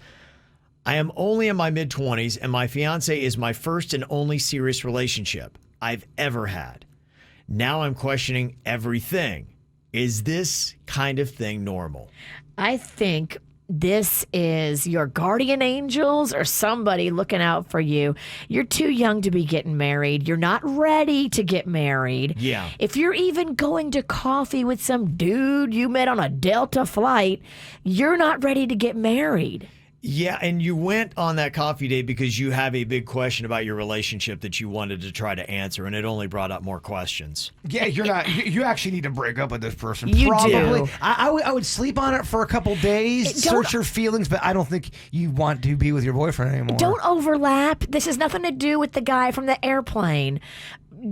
I am only in my mid-20s, and my fiance is my first and only serious relationship I've ever had. Now I'm questioning everything. Is this kind of thing normal? I think this is your guardian angels or somebody looking out for you. You're too young to be getting married. You're not ready to get married. Yeah. If you're even going to coffee with some dude you met on a Delta flight, you're not ready to get married. Yeah, and you went on that coffee date because you have a big question about your relationship that you wanted to try to answer, and it only brought up more questions. Yeah, you're not. You actually need to break up with this person. You Probably. do. I would sleep on it for a couple days, search your feelings, but I don't think you want to be with your boyfriend anymore. Don't overlap. This has nothing to do with the guy from the airplane.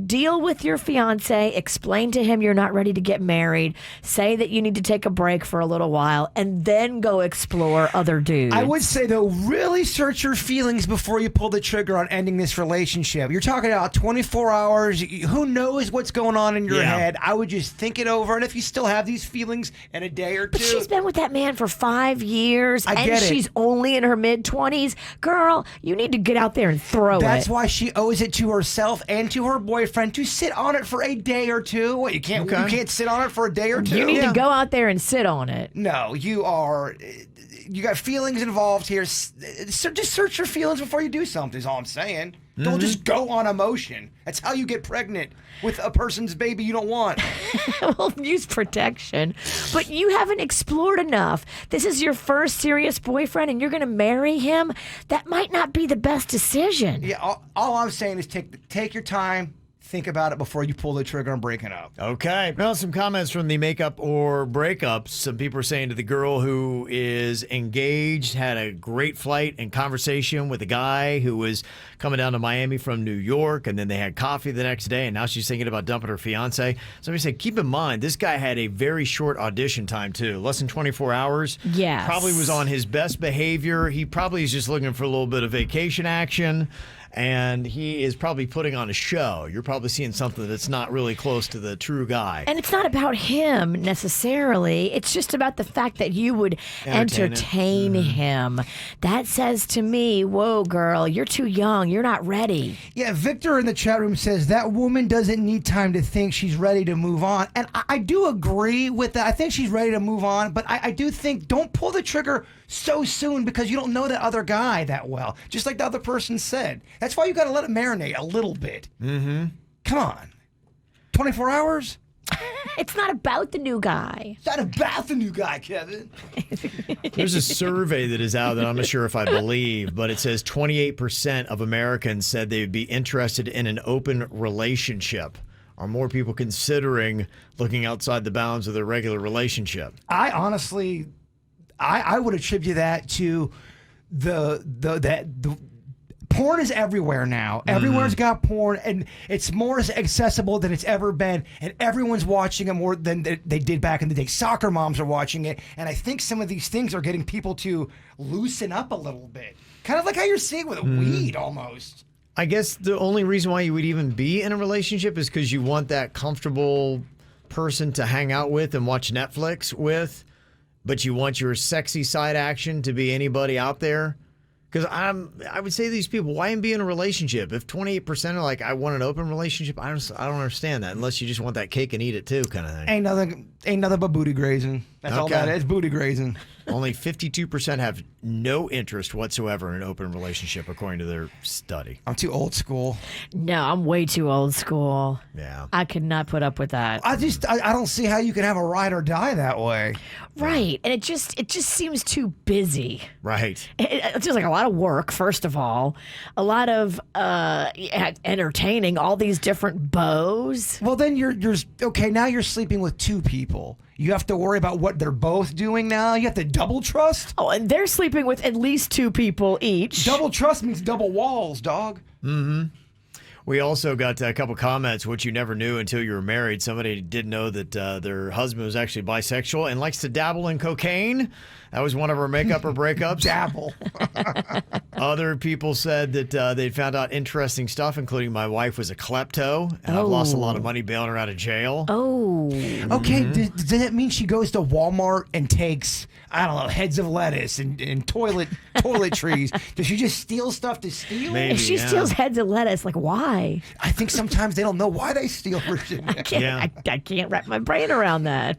Deal with your fiance, explain to him you're not ready to get married, say that you need to take a break for a little while, and then go explore other dudes. I would say, though, really search your feelings before you pull the trigger on ending this relationship. You're talking about 24 hours. Who knows what's going on in your head? I would just think it over, and if you still have these feelings in a day or two. But she's been with that man for 5 years, I and get it. she's only in her mid-20s. Girl, you need to get out there and throw That's it. why she owes it to herself and to her boyfriend to sit on it for a day or two. What, you can't sit on it for a day or two? You need to go out there and sit on it. No, you got feelings involved here. Just search your feelings before you do something is all I'm saying. Don't just go on emotion. That's how you get pregnant with a person's baby you don't want. Well, use protection. But you haven't explored enough. This is your first serious boyfriend and you're going to marry him? That might not be the best decision. Yeah, all I'm saying is take your time. Think about it before you pull the trigger on breaking up. Okay. Now, some comments from the makeup or breakups. Some people are saying to the girl who is engaged, had a great flight and conversation with a guy who was coming down to Miami from New York, and then they had coffee the next day, and now she's thinking about dumping her fiance. Somebody said, keep in mind, this guy had a very short audition time, too. Less than 24 hours. Yes. Probably was on his best behavior. He probably is just looking for a little bit of vacation action. and he is probably putting on a show. You're probably seeing something that's not really close to the true guy. And it's not about him necessarily. It's just about the fact that you would entertain him. That says to me, whoa, girl, you're too young. You're not ready. Yeah, Victor in the chat room says that woman doesn't need time to think, she's ready to move on. And I do agree with that. I think she's ready to move on, but I do think don't pull the trigger so soon because you don't know that other guy that well. Just like the other person said. That's why you got to let it marinate a little bit. Mm-hmm. Come on. 24 hours? It's not about the new guy. It's not about the new guy, Kevin. There's a survey that is out that I'm not sure if I believe, but it says 28% of Americans said they would be interested in an open relationship. Are more people considering looking outside the bounds of their regular relationship? I honestly, I would attribute that to the porn is everywhere now. Everyone's got porn, and it's more accessible than it's ever been, and everyone's watching it more than they did back in the day. Soccer moms are watching it, and I think some of these things are getting people to loosen up a little bit. Kind of like how you're seeing with weed almost. I guess the only reason why you would even be in a relationship is because you want that comfortable person to hang out with and watch Netflix with, but you want your sexy side action to be anybody out there. Because I would say to these people, why even be in a relationship? If 28% are like, I want an open relationship, I don't understand that unless you just want that cake and eat it too kind of thing. Ain't nothing but booty grazing. That's all that is, booty grazing. Only 52% have no interest whatsoever in an open relationship, according to their study. I'm too old school. No, I'm way too old school. Yeah. I could not put up with that. I don't see how you can have a ride or die that way. Right. And it just seems too busy. Right. It's just like a lot of work, first of all. A lot of entertaining all these different beaux. Well, then you're okay, now you're sleeping with two people. You have to worry about what they're both doing now. You have to double trust. Oh, and they're sleeping with at least two people each. Double trust means double walls, dog. Mm-hmm. We also got a couple comments, which you never knew until you were married. Somebody didn't know that their husband was actually bisexual and likes to dabble in cocaine. That was one of our makeup or breakups. Dabble. Other people said that they'd found out interesting stuff, including my wife was a klepto, and I've lost a lot of money bailing her out of jail. Oh. Okay, does that mean she goes to Walmart and takes, I don't know, heads of lettuce and toiletries? Does she just steal stuff to steal? Maybe, If she steals heads of lettuce, like why? I think sometimes they don't know why they steal, Virginia. I can't wrap my brain around that.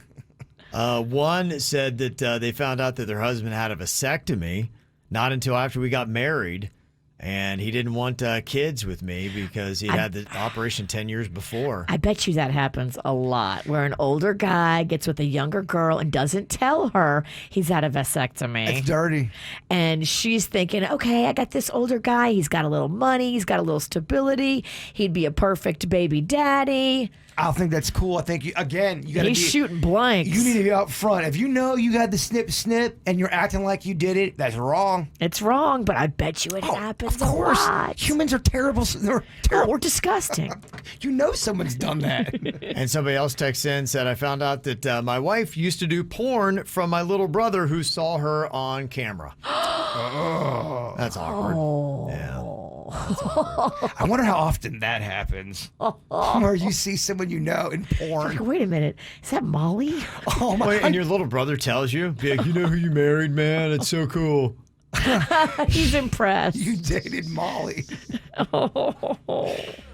One said that they found out that their husband had a vasectomy not until after we got married, and he didn't want kids with me because he had the operation 10 years before. I bet you that happens a lot, where an older guy gets with a younger girl and doesn't tell her he's had a vasectomy. It's dirty. And she's thinking, okay, I got this older guy. He's got a little money. He's got a little stability. He'd be a perfect baby daddy. I think that's cool. I think, you got to be... He's shooting blanks. You need to be up front. If you know you had the snip and you're acting like you did it, that's wrong. It's wrong, but I bet you it happens Of course. a lot. Humans are terrible. They're Oh, terrible. we're disgusting. You know someone's done that. And somebody else texted in and said, I found out that my wife used to do porn from my little brother who saw her on camera. That's awkward. Oh. Yeah. I wonder how often that happens. Where you see someone you know in porn. Like, wait a minute. Is that Molly? Oh my! Wait, and your little brother tells you, be like, you know who you married, man? It's so cool. He's impressed. You dated Molly.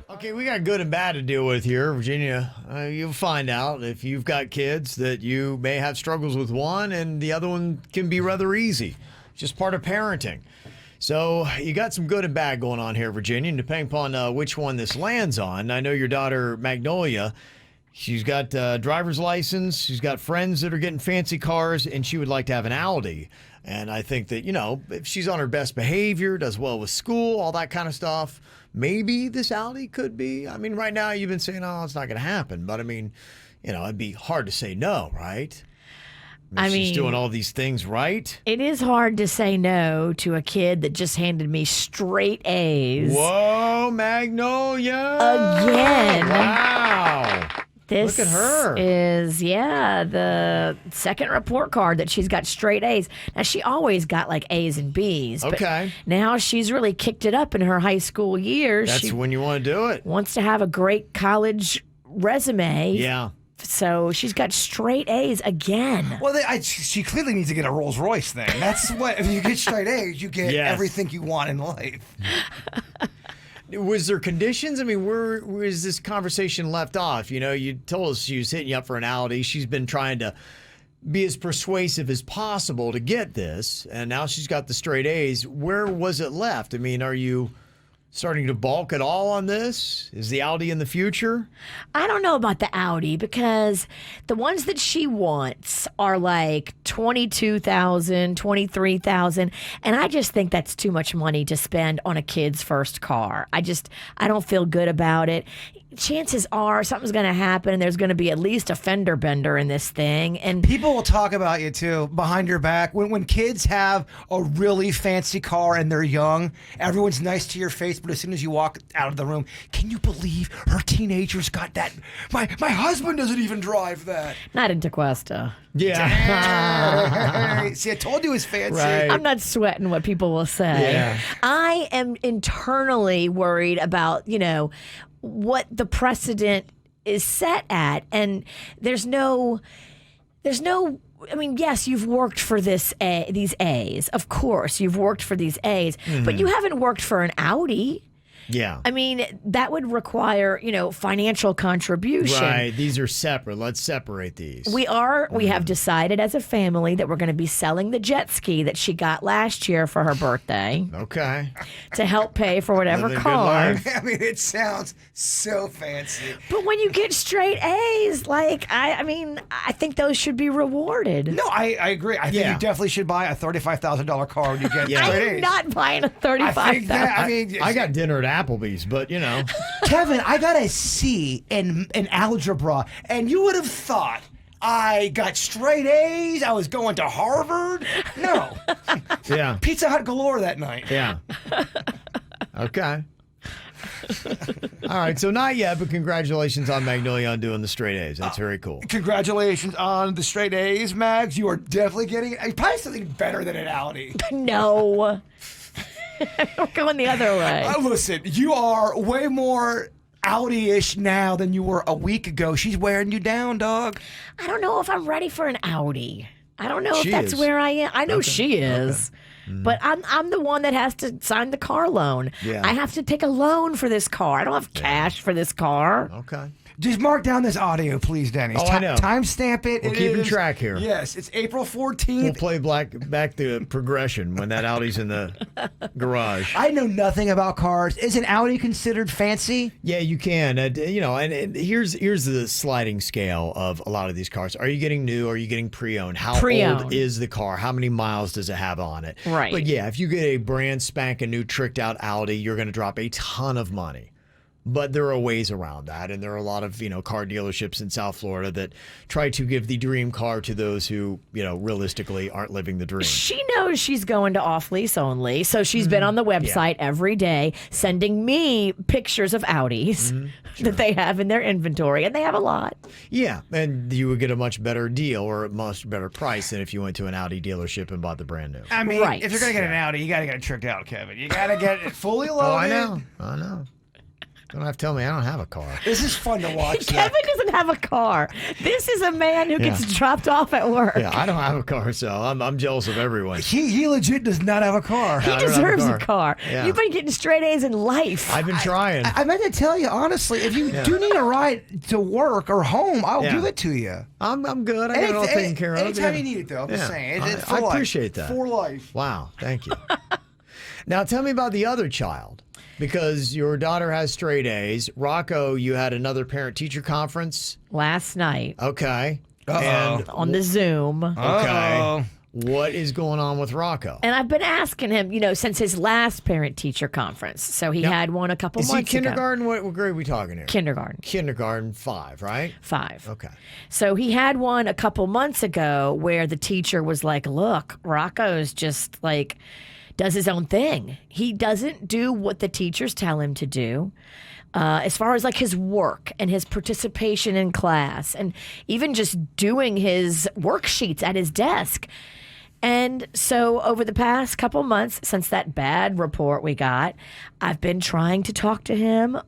Okay, we got good and bad to deal with here, Virginia. You'll find out if you've got kids that you may have struggles with one and the other one can be rather easy. It's just part of parenting. So you got some good and bad going on here, Virginia, and depending upon which one this lands on. I know your daughter, Magnolia, she's got a driver's license, she's got friends that are getting fancy cars, and she would like to have an Audi. And I think that, if she's on her best behavior, does well with school, all that kind of stuff, maybe this Audi could be. I mean, right now you've been saying, oh, it's not going to happen. But, it'd be hard to say no, right? She's doing all these things right. It is hard to say no to a kid that just handed me straight A's. Whoa, Magnolia! Again. Wow. This Look at her. is, the second report card that she's got straight A's. Now, she always got like A's and B's. But Okay. now she's really kicked it up in her high school years. That's She when you want to do it. wants to have a great college resume. Yeah. So she's got straight A's again. Well, she clearly needs to get a Rolls Royce thing. That's what, if you get straight A's, you get Yes. everything you want in life. Was there conditions? I mean, where was this conversation left off? You know, you told us she was hitting you up for an Audi. She's been trying to be as persuasive as possible to get this, and now she's got the straight A's. Where was it left? I mean, are you starting to balk at all on this? Is the Audi in the future? I don't know about the Audi because the ones that she wants are like $22,000, $23,000, and I just think that's too much money to spend on a kid's first car. I don't feel good about it. Chances are something's going to happen and there's going to be at least a fender bender in this thing. And People will talk about you too behind your back. When kids have a really fancy car and they're young, everyone's nice to your face, but as soon as you walk out of the room, can you believe her teenagers got that? My husband doesn't even drive that. not in Tequesta. Yeah. See, I told you it's fancy. Right. I'm not sweating what people will say. Yeah. I am internally worried about, what the precedent is set at. And there's no, I mean, yes, you've worked for these A's. Of course, you've worked for these A's, but you haven't worked for an Audi. Yeah. I mean, that would require, financial contribution. Right. These are separate. Let's separate these. We have decided as a family that we're going to be selling the jet ski that she got last year for her birthday Okay. to help pay for whatever Living a good car. life. I mean, it sounds so fancy. But when you get straight A's, I think those should be rewarded. No, I agree. I think Yeah. you definitely should buy a $35,000 car when you get Yeah. straight I'm A's. not buying a I think 35,000. that, I mean, I got dinner at Applebee's, but Kevin, I got a C in algebra, and you would have thought I got straight A's. I was going to Harvard. No, yeah. Pizza Hut galore that night. Yeah. Okay. All right. So not yet, but congratulations on Magnolia on doing the straight A's. That's very cool. Congratulations on the straight A's, Mags. You are definitely getting probably something better than an Audi. No. We're going the other way. Listen, you are way more Audi-ish now than you were a week ago. She's wearing you down, dog. I don't know if I'm ready for an Audi. I don't know She if that's is. where I am. I know she is. But I'm the one that has to sign the car loan. Yeah. I have to take a loan for this car. I don't have cash for this car. Okay. Just mark down this audio, please, Denny. Oh, I know. Timestamp it. We're It keeping is- track here. Yes, it's April We'll 14th. play back the progression when that Audi's in the garage. I know nothing about cars. Is an Audi considered fancy? Yeah, you can. And here's the sliding scale of a lot of these cars. Are you getting new? Are you getting pre-owned? How Pre-owned. old is the car? How many miles does it have on it? Right. But yeah, if you get a brand spanking new tricked out Audi, you're going to drop a ton of money. But there are ways around that, and there are a lot of car dealerships in South Florida that try to give the dream car to those who realistically aren't living the dream. She knows she's going to off lease only, so she's been on the website every day sending me pictures of Audis that they have in their inventory, and they have a lot. Yeah, and you would get a much better deal or a much better price than if you went to an Audi dealership and bought the brand new. I mean, Right. if you're going to get an Audi, you got to get it tricked out, Kevin. You got to get it fully loaded. Oh, I know. Don't have to tell me I don't have a car. This is fun to watch. Kevin doesn't have a car. This is a man who gets Yeah. dropped off at work. Yeah, I don't have a car, so I'm jealous of everyone. He legit does not have a car. He I don't have a deserves car. a car. Yeah. You've been getting straight A's in life. I've been trying. I meant to tell you, honestly, if you do need a ride to work or home, I'll Yeah. give it to you. I'm good. I got it all taken care of. Anytime Yeah. you need it, though. I'm just Yeah. saying. It's I for life. appreciate that. For life. Wow, thank you. Now tell me about the other child, because your daughter has straight A's. Rocco, you had another parent-teacher conference. Last night Okay. Uh-oh. And on the Zoom. okay. Uh-oh. What is going on with Rocco? And I've been asking him, since his last parent-teacher conference. So he Yep. had one a couple Is he months ago. kindergarten? What grade are we talking here? Kindergarten. Kindergarten 5, right? 5. Okay. So he had one a couple months ago where the teacher was like, look, Rocco's just does his own thing. He doesn't do what the teachers tell him to do. as far as like his work and his participation in class and even just doing his worksheets at his desk. And so over the past couple months since that bad report we got, I've been trying to talk to him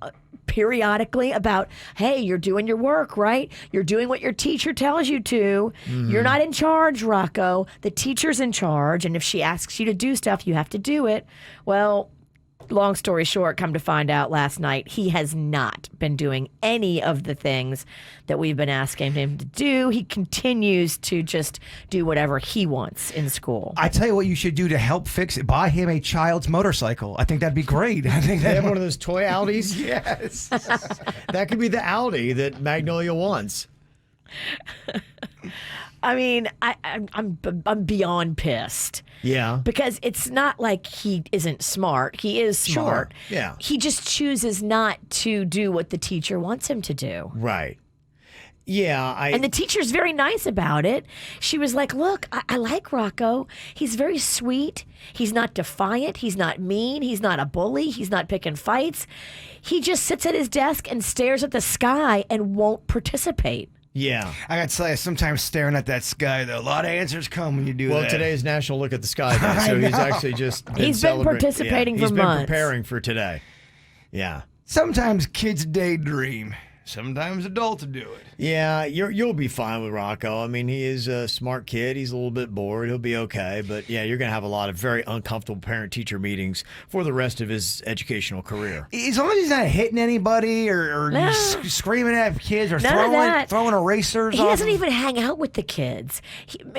periodically about, hey, you're doing your work, right? You're doing what your teacher tells you to. You're not in charge, Rocco. The teacher's in charge. And if she asks you to do stuff, you have to do it. Well, long story short, come to find out last night, he has not been doing any of the things that we've been asking him to do. He continues to just do whatever he wants in school. I tell you what you should do to help fix it. Buy him a child's motorcycle. I think that'd be great. I think They have one of those toy Audis? Yes. That could be the Audi that Magnolia wants. I mean, I'm beyond pissed. Yeah. Because it's not like he isn't smart. He is smart. Sure. Yeah. He just chooses not to do what the teacher wants him to do. Right. Yeah. And the teacher's very nice about it. She was like, look, I like Rocco. He's very sweet. He's not defiant. He's not mean. He's not a bully. He's not picking fights. He just sits at his desk and stares at the sky and won't participate. Yeah. I got to tell you, sometimes staring at that sky, though, a lot of answers come when you do that. Well, today is National Look at the Sky Day, so he's actually just He's been participating for months. He's been preparing for today. Yeah. Sometimes kids daydream. Sometimes adults do it. Yeah, you'll be fine with Rocco. I mean, he is a smart kid. He's a little bit bored. He'll be okay. But, yeah, you're going to have a lot of very uncomfortable parent-teacher meetings for the rest of his educational career. As long as he's not hitting anybody or No. screaming at kids or None of that. throwing erasers He off. doesn't even hang out with the kids.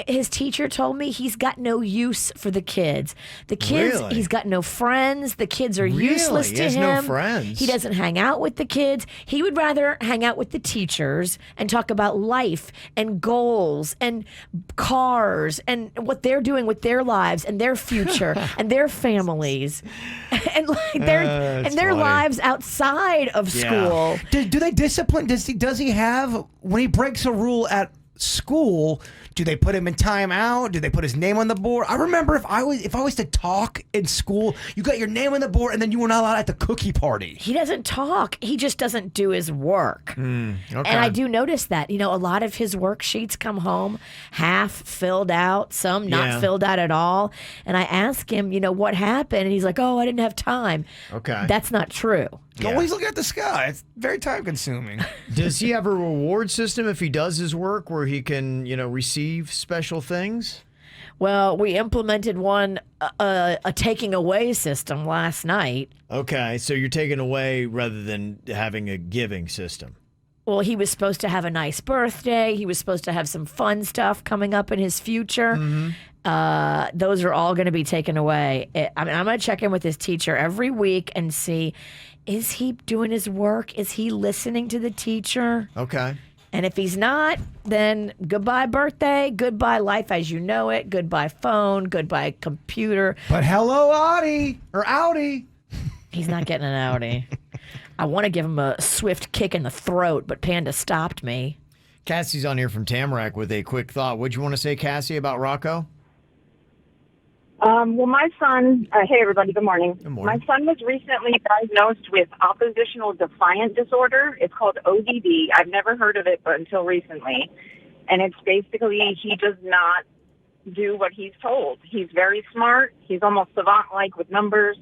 His teacher told me he's got no use for the kids. The kids, Really? he's got no friends. The kids are Really? useless He to has him. no friends? He doesn't hang out with the kids. He would rather hang out with the teachers and talk about life and goals and cars and what they're doing with their lives and their future and their families and like their funny. lives outside of Yeah. school. Do they discipline? Does he have, when he breaks a rule at school, do they put him in timeout? Do they put his name on the board? I remember if I was to talk in school, you got your name on the board and then you were not allowed at the cookie party. He doesn't talk. He just doesn't do his work. Okay. And I do notice that. You know, a lot of his worksheets come home half filled out, some not Yeah. filled out at all. And I ask him, you know, what happened? And he's like, oh, I didn't have time. Okay. That's not true. Yeah. Always look at the sky. It's very time consuming. Does he have a reward system if he does his work where he can, receive special things? Well, we implemented a taking away system last night. Okay, so you're taking away rather than having a giving system. Well, he was supposed to have a nice birthday. He was supposed to have some fun stuff coming up in his future. Those are all going to be taken away. I'm going to check in with his teacher every week and see, is he doing his work? Is he listening to the teacher? Okay. And if he's not, then goodbye birthday, goodbye life as you know it, goodbye phone, goodbye computer. But hello, Audi or Audi. He's not getting an Audi. I want to give him a swift kick in the throat, but Panda stopped me. Cassie's on here from Tamarack with a quick thought. What'd you want to say, Cassie, about Rocco? Well, my son, hey everybody, good morning. Good morning. My son was recently diagnosed with oppositional defiant disorder. It's called ODD. I've never heard of it but until recently. And it's basically he does not do what he's told. He's very smart. He's almost savant-like with numbers.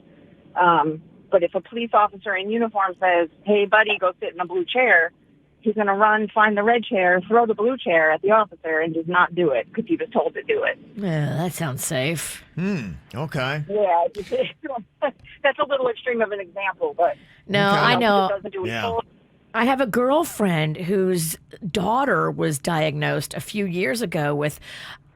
But if a police officer in uniform says, hey, buddy, go sit in a blue chair, he's going to run, find the red chair, throw the blue chair at the officer, and does not do it because he was told to do it. Yeah, that sounds safe. Okay. Yeah, that's a little extreme of an example, but No, Okay. I know. doesn't do what he's Yeah. told. I have a girlfriend whose daughter was diagnosed a few years ago with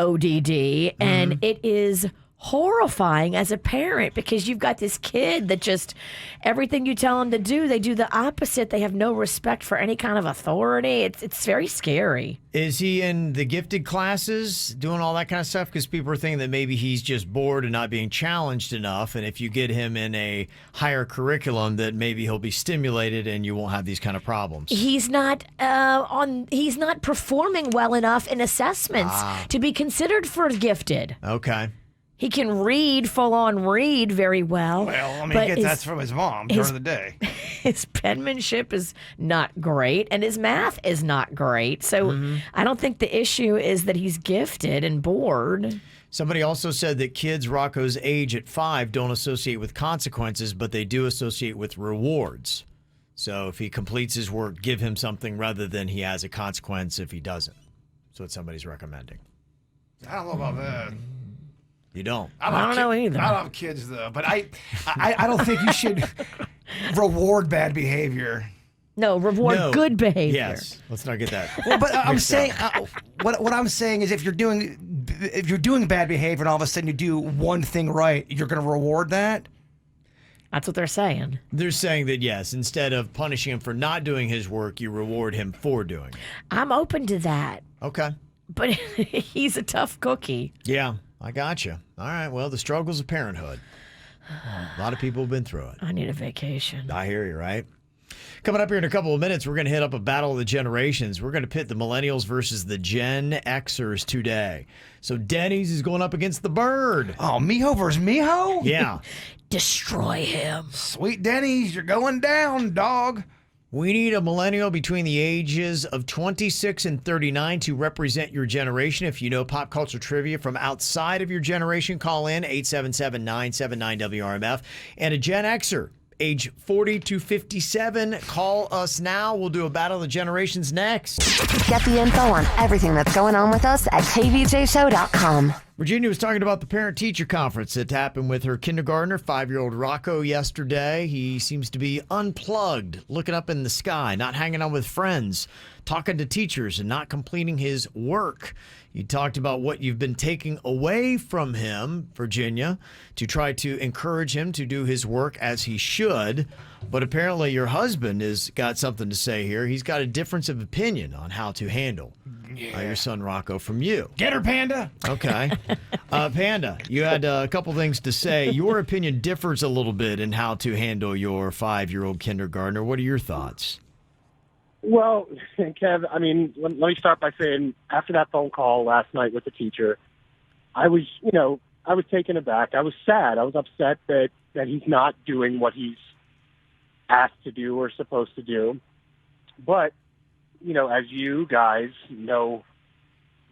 ODD, and it is horrifying as a parent because you've got this kid that just everything you tell them to do, they do the opposite. They have no respect for any kind of authority. It's very scary. Is he in the gifted classes, doing all that kind of stuff? Because people are thinking that maybe he's just bored and not being challenged enough. And if you get him in a higher curriculum, that maybe he'll be stimulated and you won't have these kind of problems. He's not he's not performing well enough in assessments to be considered for gifted. Okay. He can read, full on read very well. Well, I mean, but he gets that from his mom during the day. His penmanship is not great, and his math is not great. So I don't think the issue is that he's gifted and bored. Somebody also said that kids Rocco's age at 5 don't associate with consequences, but they do associate with rewards. So if he completes his work, give him something rather than he has a consequence if he doesn't. That's what somebody's recommending. I don't know about that. You don't? I don't know either. I love kids, though. But I don't think you should reward bad behavior. No, reward good behavior. Yes. Let's not get that. Well, but I'm saying what I'm saying is if you're doing bad behavior and all of a sudden you do one thing right, you're going to reward that. That's what they're saying. They're saying that, yes, instead of punishing him for not doing his work, you reward him for doing it. I'm open to that. Okay. But he's a tough cookie. Yeah, I got you. All right, well, the struggles of parenthood. A lot of people have been through it. I need a vacation. I hear you, right? Coming up here in a couple of minutes, we're going to hit up a battle of the generations. We're going to pit the millennials versus the Gen Xers today. So Denny's is going up against the Bird. Oh, Miho versus Miho? Yeah. Destroy him. Sweet Denny's, you're going down, dog. We need a millennial between the ages of 26 and 39 to represent your generation. If you know pop culture trivia from outside of your generation, call in 877-979-WRMF. And a Gen Xer, age 40 to 57, call us now. We'll do a battle of the generations next. Get the info on everything that's going on with us at kvjshow.com. Virginia was talking about the parent-teacher conference that happened with her kindergartner, 5-year-old Rocco, yesterday. He seems to be unplugged, looking up in the sky, not hanging out with friends, talking to teachers, and not completing his work. You talked about what you've been taking away from him, Virginia, to try to encourage him to do his work as he should. But apparently your husband has got something to say here. He's got a difference of opinion on how to handle your son Rocco from you. Get her, Panda. Okay. Panda, you had a couple things to say. Your opinion differs a little bit in how to handle your 5-year-old kindergartner. What are your thoughts? Well, Kev, I mean, let me start by saying after that phone call last night with the teacher, I was taken aback. I was sad. I was upset that he's not doing what he's asked to do or supposed to do. But, as you guys know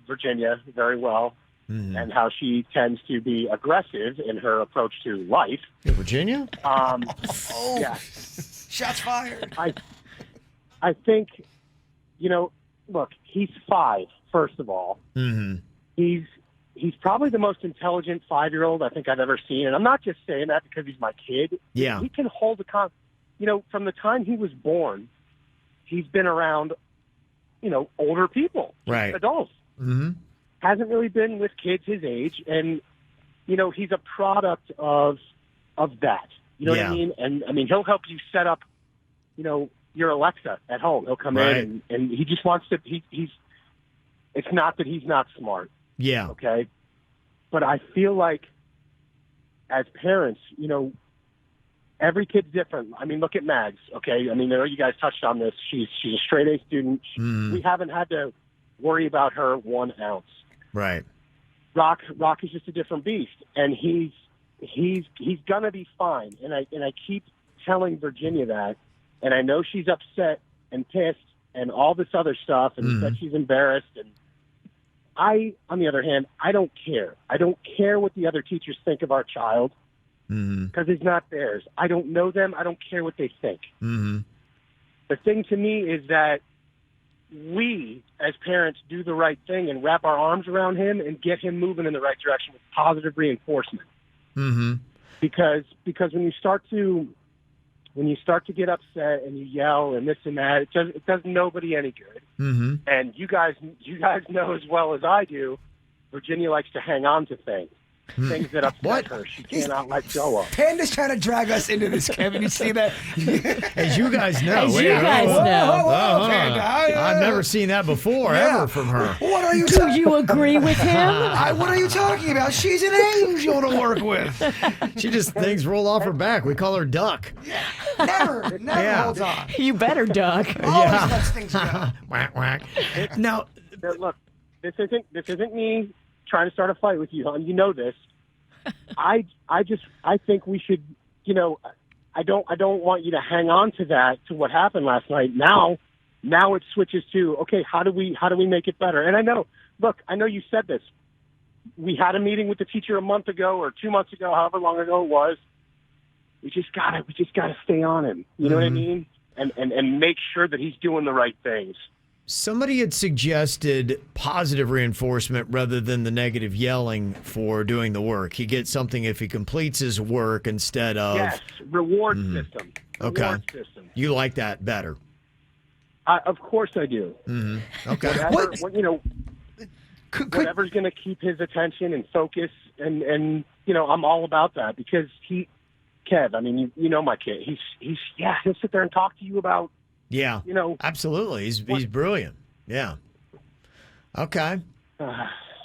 Virginia very well, and how she tends to be aggressive in her approach to life. Virginia? Yeah. Shots fired. I think, look, he's 5, first of all. Mm-hmm. He's probably the most intelligent 5-year-old I think I've ever seen. And I'm not just saying that because he's my kid. Yeah. He can hold from the time he was born, he's been around, older people, right, adults. Mm-hmm. Hasn't really been with kids his age. And, he's a product of that. You know what I mean? And, he'll help you set up, your Alexa at home. He'll come in and he just wants to, he's, it's not that he's not smart. Yeah. Okay. But I feel like as parents, every kid's different. I mean, look at Mags. Okay. I know you guys touched on this. She's a straight A student. We haven't had to worry about her 1 ounce. Right. Rock is just a different beast, and he's gonna be fine. And I keep telling Virginia that. And I know she's upset and pissed and all this other stuff and that she's embarrassed. And on the other hand, I don't care. I don't care what the other teachers think of our child because it's not theirs. I don't know them. I don't care what they think. Mm-hmm. The thing to me is that we, as parents, do the right thing and wrap our arms around him and get him moving in the right direction with positive reinforcement. Mm-hmm. Because when you start to get upset and you yell and this and that, it does nobody any good. Mm-hmm. And you guys know as well as I do, Virginia likes to hang on to things that upset her. She cannot let go of. Panda's trying to drag us into this, Kevin. You see that? As you guys know. As you guys know. Whoa, Panda. I've never seen that before, ever from her. What are you Do you agree with him? What are you talking about? She's an angel to work with. She just things roll off her back. We call her Duck. Never holds on. You better duck. Always lets things go. Whack, whack. Now, Look, this isn't me trying to start a fight with you, hon. You know this. I think we should, I don't want you to hang on to that, to what happened last night. Now it switches to, okay, how do we make it better? And I know you said this. We had a meeting with the teacher a month ago or 2 months ago, however long ago it was. We just gotta stay on him. You know what I mean? And make sure that he's doing the right things. Somebody had suggested positive reinforcement rather than the negative yelling for doing the work. He gets something if he completes his work instead of... Yes, reward system. Okay. Reward system. You like that better? Of course I do. Okay. Whatever's going to keep his attention and focus, and I'm all about that because Kev, I mean, you know my kid. He'll sit there and talk to you about... Yeah, absolutely. He's brilliant. Yeah. Okay.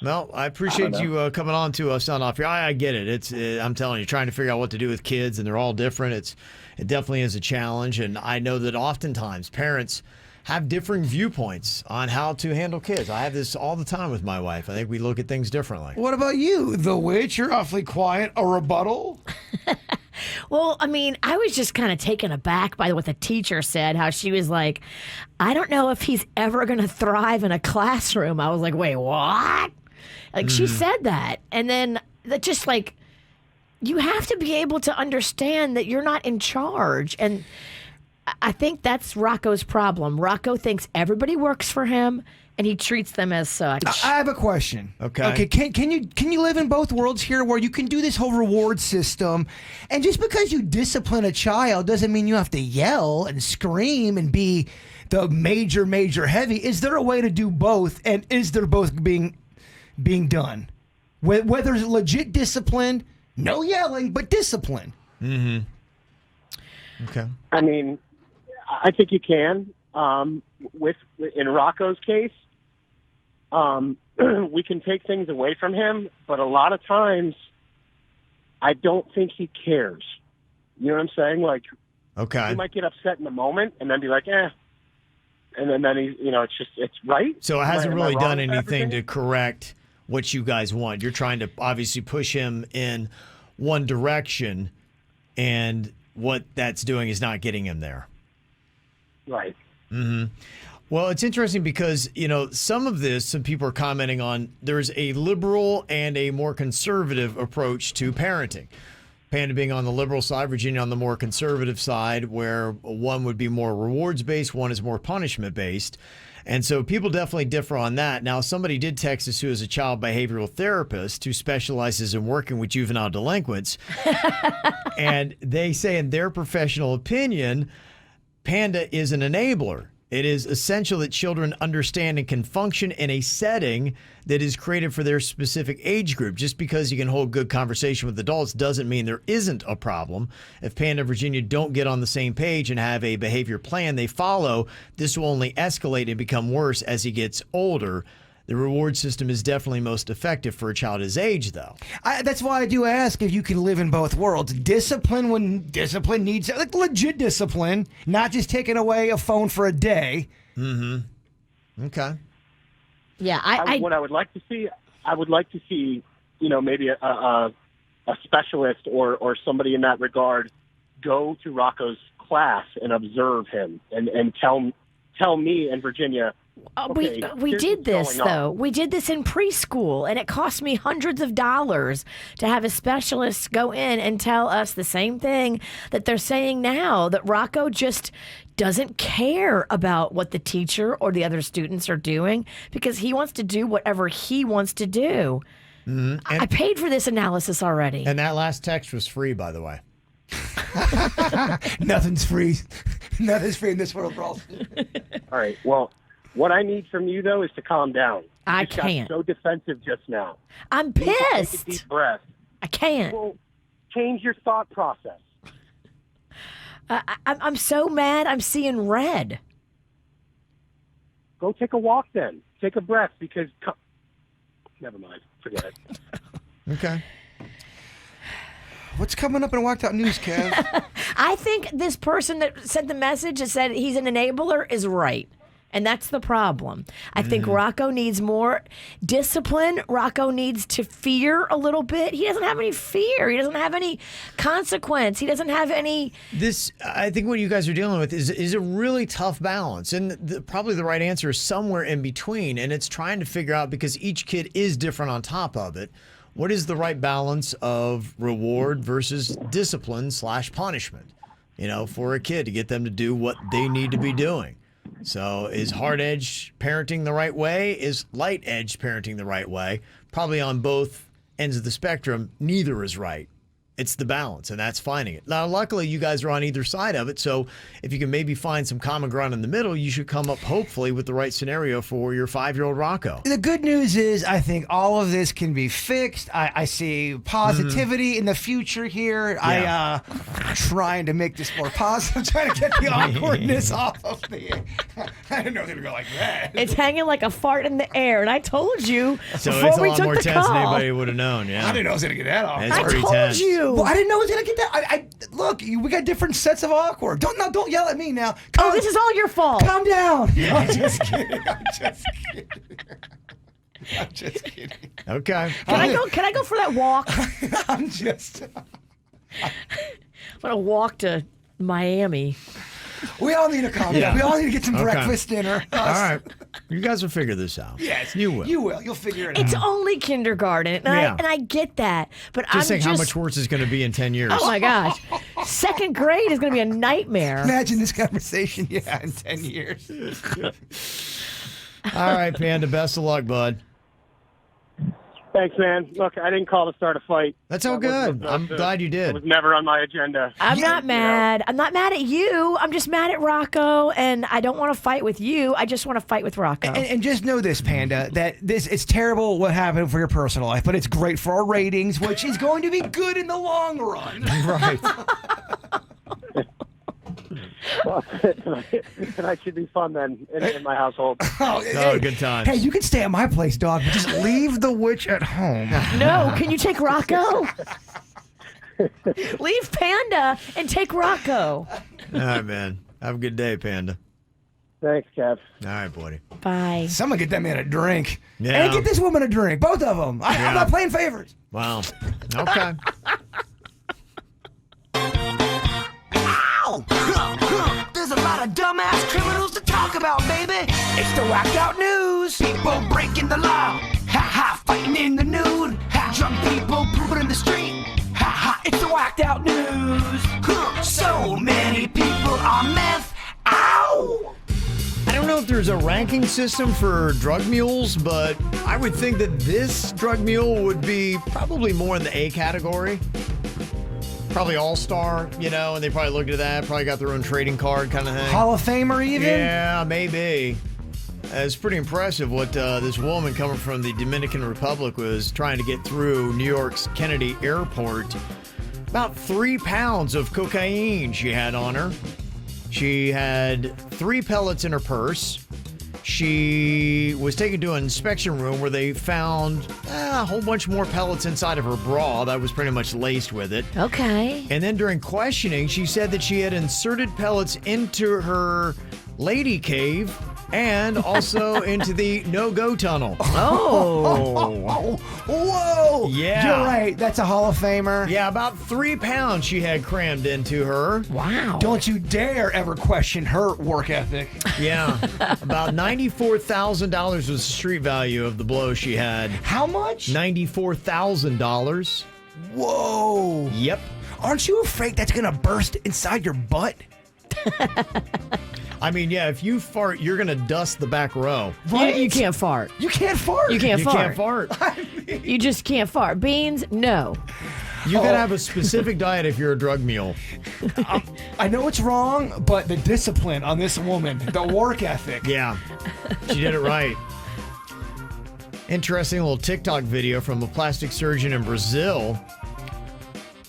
Well, I appreciate you coming on to us on Off Here. I get it. I'm telling you, trying to figure out what to do with kids, and they're all different. It definitely is a challenge, and I know that oftentimes parents have differing viewpoints on how to handle kids. I have this all the time with my wife. I think we look at things differently. What about you, the witch? You're awfully quiet. A rebuttal? Well, I mean, I was just kind of taken aback by what the teacher said, how she was like, I don't know if he's ever going to thrive in a classroom. I was like, wait, what? Like, she said that. And then that just like, you have to be able to understand that you're not in charge. And I think that's Rocco's problem. Rocco thinks everybody works for him, and he treats them as such. I have a question. Okay. Can you live in both worlds here where you can do this whole reward system, and just because you discipline a child doesn't mean you have to yell and scream and be the major heavy? Is there a way to do both, and is there both being done? Whether it's legit discipline, no yelling, but discipline. Mm-hmm. Okay. I mean, I think you can. In Rocco's case, we can take things away from him, but a lot of times I don't think he cares. You know what I'm saying? Like, okay, he might get upset in the moment and then be like, and then he, it's right. So it hasn't really done anything to to correct what you guys want. You're trying to obviously push him in one direction, and what that's doing is not getting him there. Right. Mm-hmm. Well, it's interesting because, some people are commenting on there's a liberal and a more conservative approach to parenting. Panda being on the liberal side, Virginia on the more conservative side, where one would be more rewards-based, one is more punishment-based. And so people definitely differ on that. Now, somebody did text us who is a child behavioral therapist who specializes in working with juvenile delinquents. And they say in their professional opinion, Panda is an enabler. It is essential that children understand and can function in a setting that is created for their specific age group. Just because you can hold good conversation with adults doesn't mean there isn't a problem. If Panda and Virginia don't get on the same page and have a behavior plan they follow, this will only escalate and become worse as he gets older. The reward system is definitely most effective for a child his age, though. That's why I do ask if you can live in both worlds. Discipline when discipline needs, like legit discipline, not just taking away a phone for a day. Mm-hmm. Okay. Yeah, what I would like to see, maybe a specialist or somebody in that regard go to Rocco's class and observe him and tell me and Virginia. Okay, we did this, though. We did this in preschool, and it cost me hundreds of dollars to have a specialist go in and tell us the same thing that they're saying now, that Rocco just doesn't care about what the teacher or the other students are doing because he wants to do whatever he wants to do. Mm-hmm. I paid for this analysis already. And that last text was free, by the way. Nothing's free. Nothing's free in this world, bro. All right, well... What I need from you, though, is to calm down. I You can't. got so defensive just now. I'm You need to pissed. Take a deep breath. I can't. Well, change your thought process. I'm so mad I'm seeing red. Go take a walk then. Take a breath because... Never mind. Forget it. Okay. What's coming up in Whacked Out News, Kev? I think this person that sent the message that said he's an enabler is right. And that's the problem. I think Rocco needs more discipline. Rocco needs to fear a little bit. He doesn't have any fear. He doesn't have any consequence. He doesn't have any. I think what you guys are dealing with is a really tough balance. And probably the right answer is somewhere in between. And it's trying to figure out, because each kid is different on top of it, what is the right balance of reward versus discipline / punishment, for a kid to get them to do what they need to be doing. So is hard edge parenting the right way? Is light edge parenting the right way? Probably on both ends of the spectrum, neither is right. It's the balance, and that's finding it. Now, luckily, you guys are on either side of it, so if you can maybe find some common ground in the middle, you should come up, hopefully, with the right scenario for your 5-year-old Rocco. The good news is I think all of this can be fixed. I see positivity in the future here. Yeah. I'm trying to make this more positive, trying to get the awkwardness off of the... I didn't know it was going to go like that. It's hanging like a fart in the air, and I told you So before it's a we lot took more the tense than call. anybody would have known, yeah. I didn't know I was going to get that off. It's I pretty told tense. you. Well, I didn't know I was gonna get that. Look, we got different sets of awkward. Don't yell at me now. Oh, this is all your fault. Calm down. No, I'm just kidding. I'm just kidding. Okay. Can I go for that walk? I'm just. I'm gonna walk to Miami. We all need to calm Yeah. down. We all need to get some Okay. breakfast, dinner. All right. You guys will figure this out. Yes, You will. You will. You'll figure it It's out. only kindergarten, and, Yeah. I get that. But Just I'm think how much worse it's going to be in 10 years. Oh my gosh, second grade is going to be a nightmare. Imagine this conversation. Yeah, in 10 years. All right, Panda. Best of luck, bud. Thanks, man. Look, I didn't call to start a fight. That's all good. I'm glad you It was did. never on my agenda. I'm not mad. I'm not mad at you. I'm just mad at Rocco, and I don't want to fight with you. I just want to fight with Rocco. And just know this, Panda, that it's terrible what happened for your personal life, but it's great for our ratings, which is going to be good in the long run. Right. Well, tonight should be fun then in my household. Oh, good times. Hey, you can stay at my place, dog, but just leave the witch at home. No, can you take Rocco? Leave Panda and take Rocco. All right, man. Have a good day, Panda. Thanks, Kev. All right, buddy. Bye. Someone get that man a drink. Yeah. And get this woman a drink. Both of them. I'm not playing favorites. Wow. Okay. There's a lot of dumbass criminals to talk about, baby. It's the whacked out news. People breaking the law. Ha ha, fighting in the nude. Ha, drunk people pooping in the street. Ha ha, it's the whacked out news. Huh, so many people on meth. Ow! I don't know if there's a ranking system for drug mules, but I would think that this drug mule would be probably more in the A category. Probably all-star, and they probably looked at that, probably got their own trading card kind of thing. Hall of Famer even? Yeah, maybe. It's pretty impressive what this woman coming from the Dominican Republic was trying to get through New York's Kennedy Airport. About 3 pounds of cocaine she had on her. She had 3 pellets in her purse. She was taken to an inspection room where they found a whole bunch more pellets inside of her bra that was pretty much laced with it. Okay. And then during questioning, she said that she had inserted pellets into her lady cave and also into the no-go tunnel. Oh. Whoa. Yeah. You're right. That's a Hall of Famer. Yeah, about 3 pounds she had crammed into her. Wow. Don't you dare ever question her work ethic. Yeah. About $94,000 was the street value of the blow she had. How much? $94,000. Whoa. Yep. Aren't you afraid that's going to burst inside your butt? I mean, yeah, if you fart, you're going to dust the back row. You can't fart. You can't fart. You can't You fart. can't fart. You just can't fart. Beans, no. You got to have a specific diet if you're a drug mule. I know it's wrong, but the discipline on this woman, the work ethic. Yeah, she did it right. Interesting little TikTok video from a plastic surgeon in Brazil.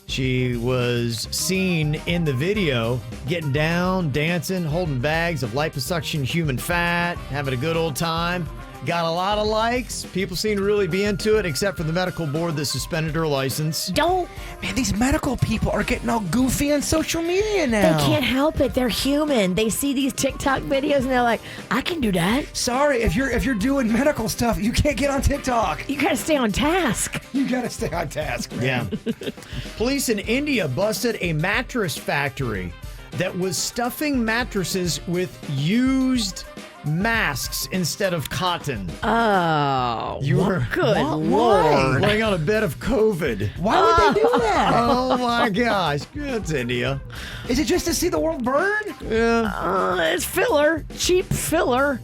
She was seen in the video getting down, dancing, holding bags of liposuction human fat, having a good old time. Got a lot of likes. People seem to really be into it, except for the medical board that suspended her license. Don't. Man, these medical people are getting all goofy on social media now. They can't help it. They're human. They see these TikTok videos and they're like, I can do that. Sorry, if you're doing medical stuff, you can't get on TikTok. You gotta stay on task. You gotta stay on task, man. Yeah. Police in India busted a mattress factory that was stuffing mattresses with used masks instead of cotton. Oh, You were good Why? Lord. laying on a bed of COVID. Why would they do that? Oh my gosh. That's India. Is it just to see the world burn? Yeah. It's filler. Cheap filler.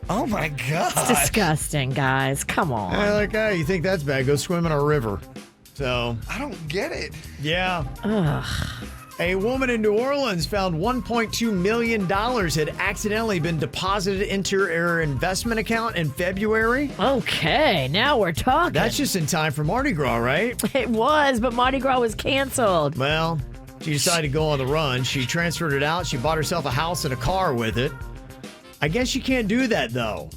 Oh my god. It's disgusting, guys. Come on. Like, hey, you think that's bad? Go swim in a river. So, I don't get it. yeah. Ugh. A woman in New Orleans found $1.2 million had accidentally been deposited into her investment account in February. Okay, now we're talking. That's just in time for Mardi Gras, right? It was, but Mardi Gras was canceled. Well, she decided to go on the run. She transferred it out. She bought herself a house and a car with it. I guess you can't do that, though.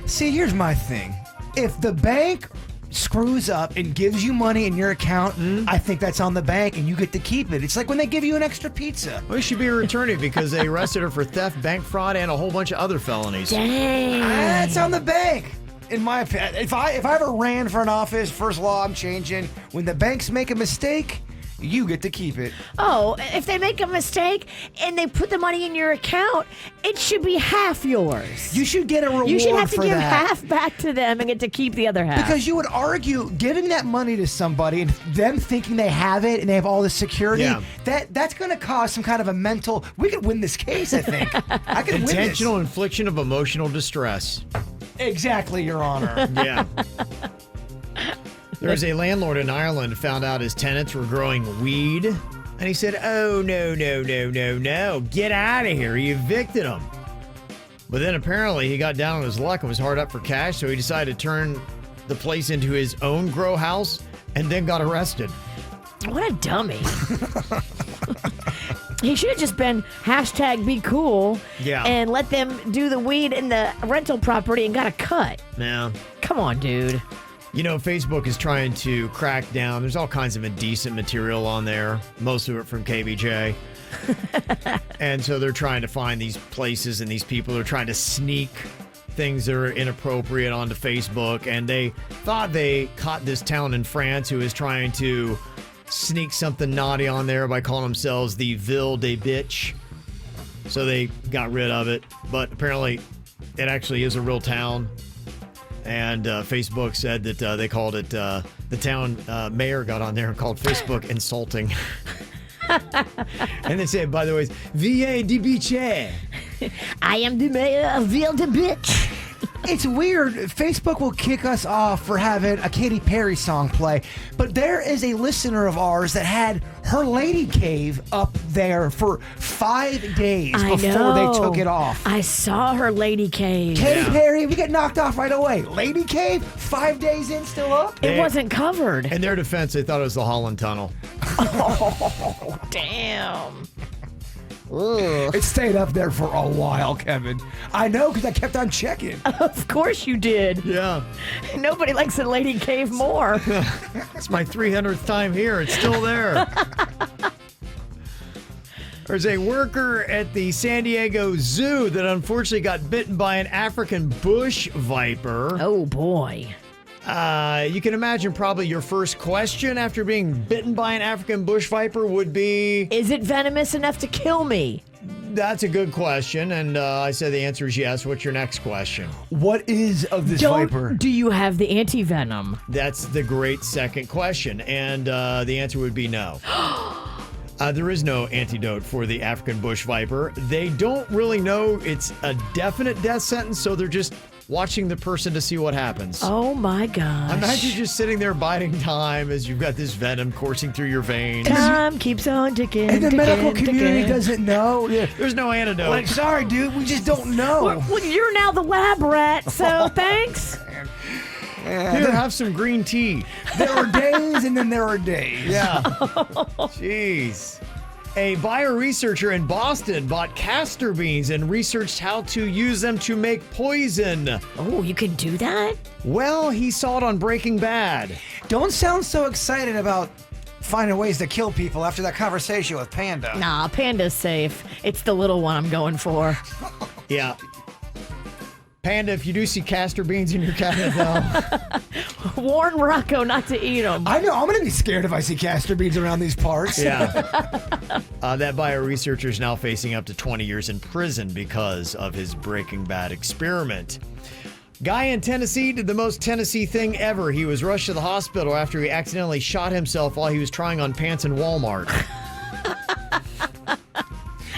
See, here's my thing. If the bank screws up and gives you money in your account, I think that's on the bank and you get to keep it. It's like when they give you an extra pizza. Well, she should be returning because they arrested her for theft, bank fraud, and a whole bunch of other felonies. Dang. That's on the bank. In my opinion, if I ever ran for an office, first law I'm changing. When the banks make a mistake, you get to keep it. Oh, if they make a mistake and they put the money in your account, it should be half yours. You should get a reward You should have to for give that. half back to them and get to keep the other half. Because you would argue giving that money to somebody and them thinking they have it and they have all the security, Yeah. that's going to cause some kind of a mental. We could win this case, I think. I could win this. Intentional infliction of emotional distress. Exactly, Your Honor. Yeah. There's a landlord in Ireland who found out his tenants were growing weed. And he said, oh, no. Get out of here. He evicted them. But then apparently he got down on his luck and was hard up for cash. So he decided to turn the place into his own grow house and then got arrested. What a dummy. He should have just been #be cool Yeah. and let them do the weed in the rental property and got a cut. Now, Come on, dude. you know, Facebook is trying to crack down. There's all kinds of indecent material on there, most of it from KBJ. And so they're trying to find these places and these people. They're trying to sneak things that are inappropriate onto Facebook. And they thought they caught this town in France who is trying to sneak something naughty on there by calling themselves the Ville des Bitch. So they got rid of it. But apparently it actually is a real town. And Facebook said that they called it, the town mayor got on there and called Facebook insulting. And they said, by the way, Ville des Bitches. I am the mayor of Ville de Bitch. It's weird. Facebook will kick us off for having a Katy Perry song play, but there is a listener of ours that had her lady cave up there for 5 days I before know. they took it off. I saw her lady cave. Katy Perry, we get knocked off right away. Lady cave, 5 days in, still up? It wasn't covered. In their defense, they thought it was the Holland Tunnel. Oh, damn. Ugh. It stayed up there for a while, Kevin. I know, because I kept on checking. Of course you did. Yeah. Nobody likes a lady cave more. It's my 300th time here. It's still there. There's a worker at the San Diego Zoo that unfortunately got bitten by an African bush viper. Oh, boy. You can imagine probably your first question after being bitten by an African bush viper would be, Is it venomous enough to kill me? that's a good question. And I said the answer is yes. What's your next question? What is of this viper? Do you have the anti-venom? That's the great second question. And the answer would be no. There is no antidote for the African bush viper. They don't really know it's a definite death sentence, so they're just watching the person to see what happens. Oh, my gosh. Imagine just sitting there biding time as you've got this venom coursing through your veins. Time keeps on ticking. And the ticking, medical community ticking. doesn't know. Yeah. There's no antidote. Like, sorry, dude, we just don't know. Well, you're now the lab rat, so thanks. Here, have some green tea. There are days and then there are days. Yeah. Jeez. A bioresearcher in Boston bought castor beans and researched how to use them to make poison. Oh, you can do that? Well, he saw it on Breaking Bad. Don't sound so excited about finding ways to kill people after that conversation with Panda. Nah, Panda's safe. It's the little one I'm going for. Yeah. Panda, if you do see castor beans in your cabinet, though. Warn Rocco not to eat them. I know. I'm going to be scared if I see castor beans around these parts. Yeah. That bioresearcher is now facing up to 20 years in prison because of his Breaking Bad experiment. Guy in Tennessee did the most Tennessee thing ever. He was rushed to the hospital after he accidentally shot himself while he was trying on pants in Walmart.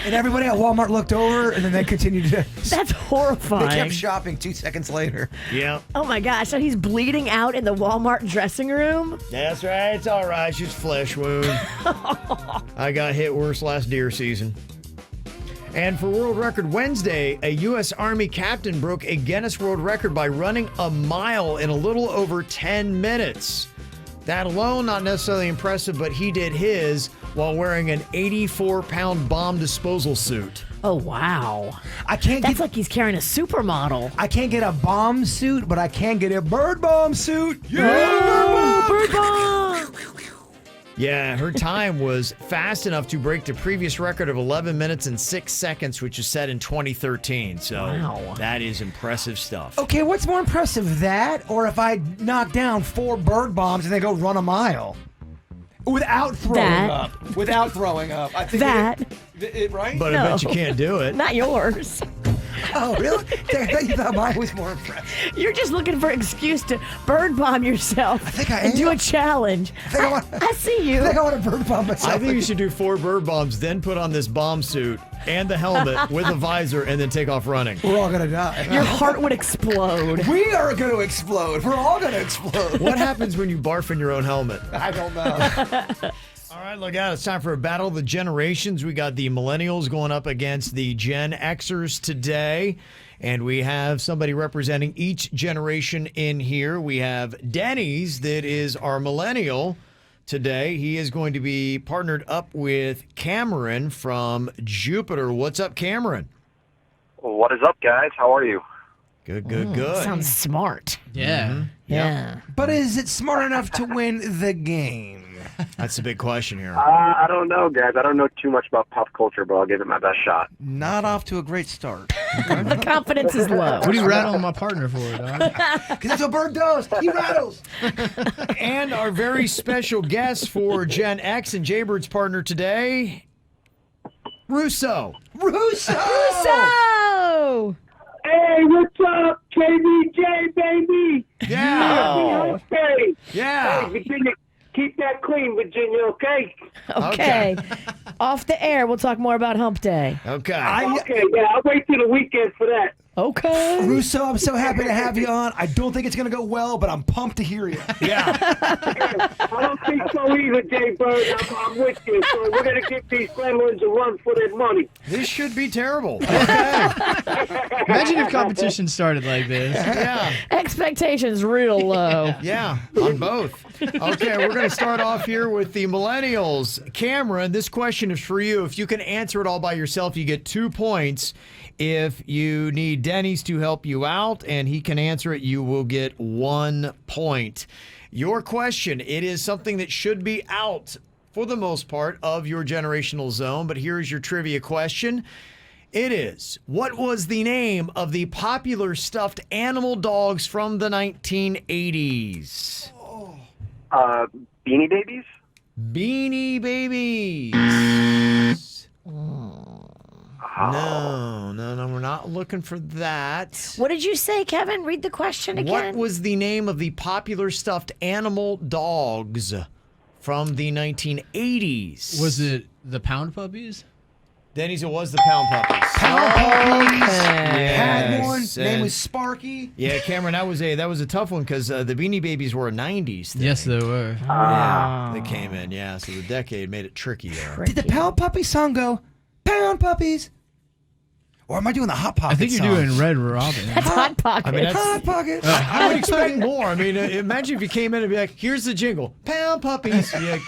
And everybody at Walmart looked over, and then they continued to... That's horrifying. They kept shopping 2 seconds later. Yeah. Oh my gosh, so he's bleeding out in the Walmart dressing room? That's right. It's all right. It's just a flesh wound. I got hit worse last deer season. And for World Record Wednesday, a U.S. Army captain broke a Guinness World Record by running a mile in a little over 10 minutes. That alone, not necessarily impressive, but he did his while wearing an 84-pound bomb disposal suit. Oh, wow. That's like he's carrying a supermodel. I can't get a bomb suit, but I can get a bird bomb suit. Yeah, bird bomb! Yeah, her time was fast enough to break the previous record of 11 minutes and 6 seconds, which was set in 2013. So Wow. That is impressive stuff. Okay, what's more impressive, that or if I knock down 4 bird bombs and they go run a mile? Without throwing up. Without throwing up. I think That. right? But I bet you can't do it. Not yours. Oh, really? I thought you thought mine was more impressive. You're just looking for an excuse to bird bomb yourself. I think I and do am. a challenge. I see you. I think I want to bird bomb myself. I think you should do 4 bird bombs, then put on this bomb suit and the helmet with a visor, and then take off running. We're all going to die. Your heart would explode. We are going to explode. We're all going to explode. What happens when you barf in your own helmet? I don't know. All right, look out. It's time for a battle of the generations. We got the millennials going up against the Gen Xers today. And we have somebody representing each generation in here. We have Denny's, that is our millennial today. He is going to be partnered up with Cameron from Jupiter. What's up, Cameron? What is up, guys? How are you? Good, good. Sounds smart. Yeah. Yeah. But is it smart enough to win the game? That's the big question here. I don't know, guys. I don't know too much about pop culture, but I'll give it my best shot. Not off to a great start. The confidence is low. What are you rattling my partner for, dog? Because that's what Bird does. He rattles. And our very special guest for Gen X and Jaybird's partner today, Russo. Russo! So. Hey, what's up, KBJ, baby? Yeah. Hey, Yeah. hey, Virginia, keep that clean, Virginia, okay? Okay. Off the air, we'll talk more about Hump Day. Okay. Okay, yeah, I'll wait till the weekend for that. Okay. Russo, I'm so happy to have you on. I don't think it's going to go well, but I'm pumped to hear you. Yeah. I don't think so either, Jay Bird. I'm with you. So we're going to give these gremlins a run for their money. This should be terrible. Imagine if competition started like this. Yeah. Expectations real low. Yeah, on both. Okay, we're going to start off here with the millennials. Cameron, this question is for you. If you can answer it all by yourself, you get 2 points. If you need Denny's to help you out and he can answer it, you will get 1 point. Your question, it is something that should be out for the most part of your generational zone, but here's your trivia question. It is, what was the name of the popular stuffed animal dogs from the 1980s? Beanie Babies? Beanie Babies. No, we're not looking for that. What did you say, Kevin? Read the question again. What was the name of the popular stuffed animal dogs from the 1980s? Was it the Pound Puppies? Denny's, it was the Pound Puppies. Pound Puppies. Yes. Had one. Name And- was Sparky. Yeah, Cameron, that was a tough one because the Beanie Babies were a 90s thing. Yes, they were. Yeah, they came in, yeah. So the decade made it tricky there. Did the Pound Puppy song go, Pound Puppies? Or am I doing the Hot Pocket I think you're song? doing Red Robin. That's Hot Pocket. I mean, that's, Hot Pocket. I would expect more. I mean, imagine if you came in and be like, here's the jingle. Pound Puppies. You'd be like,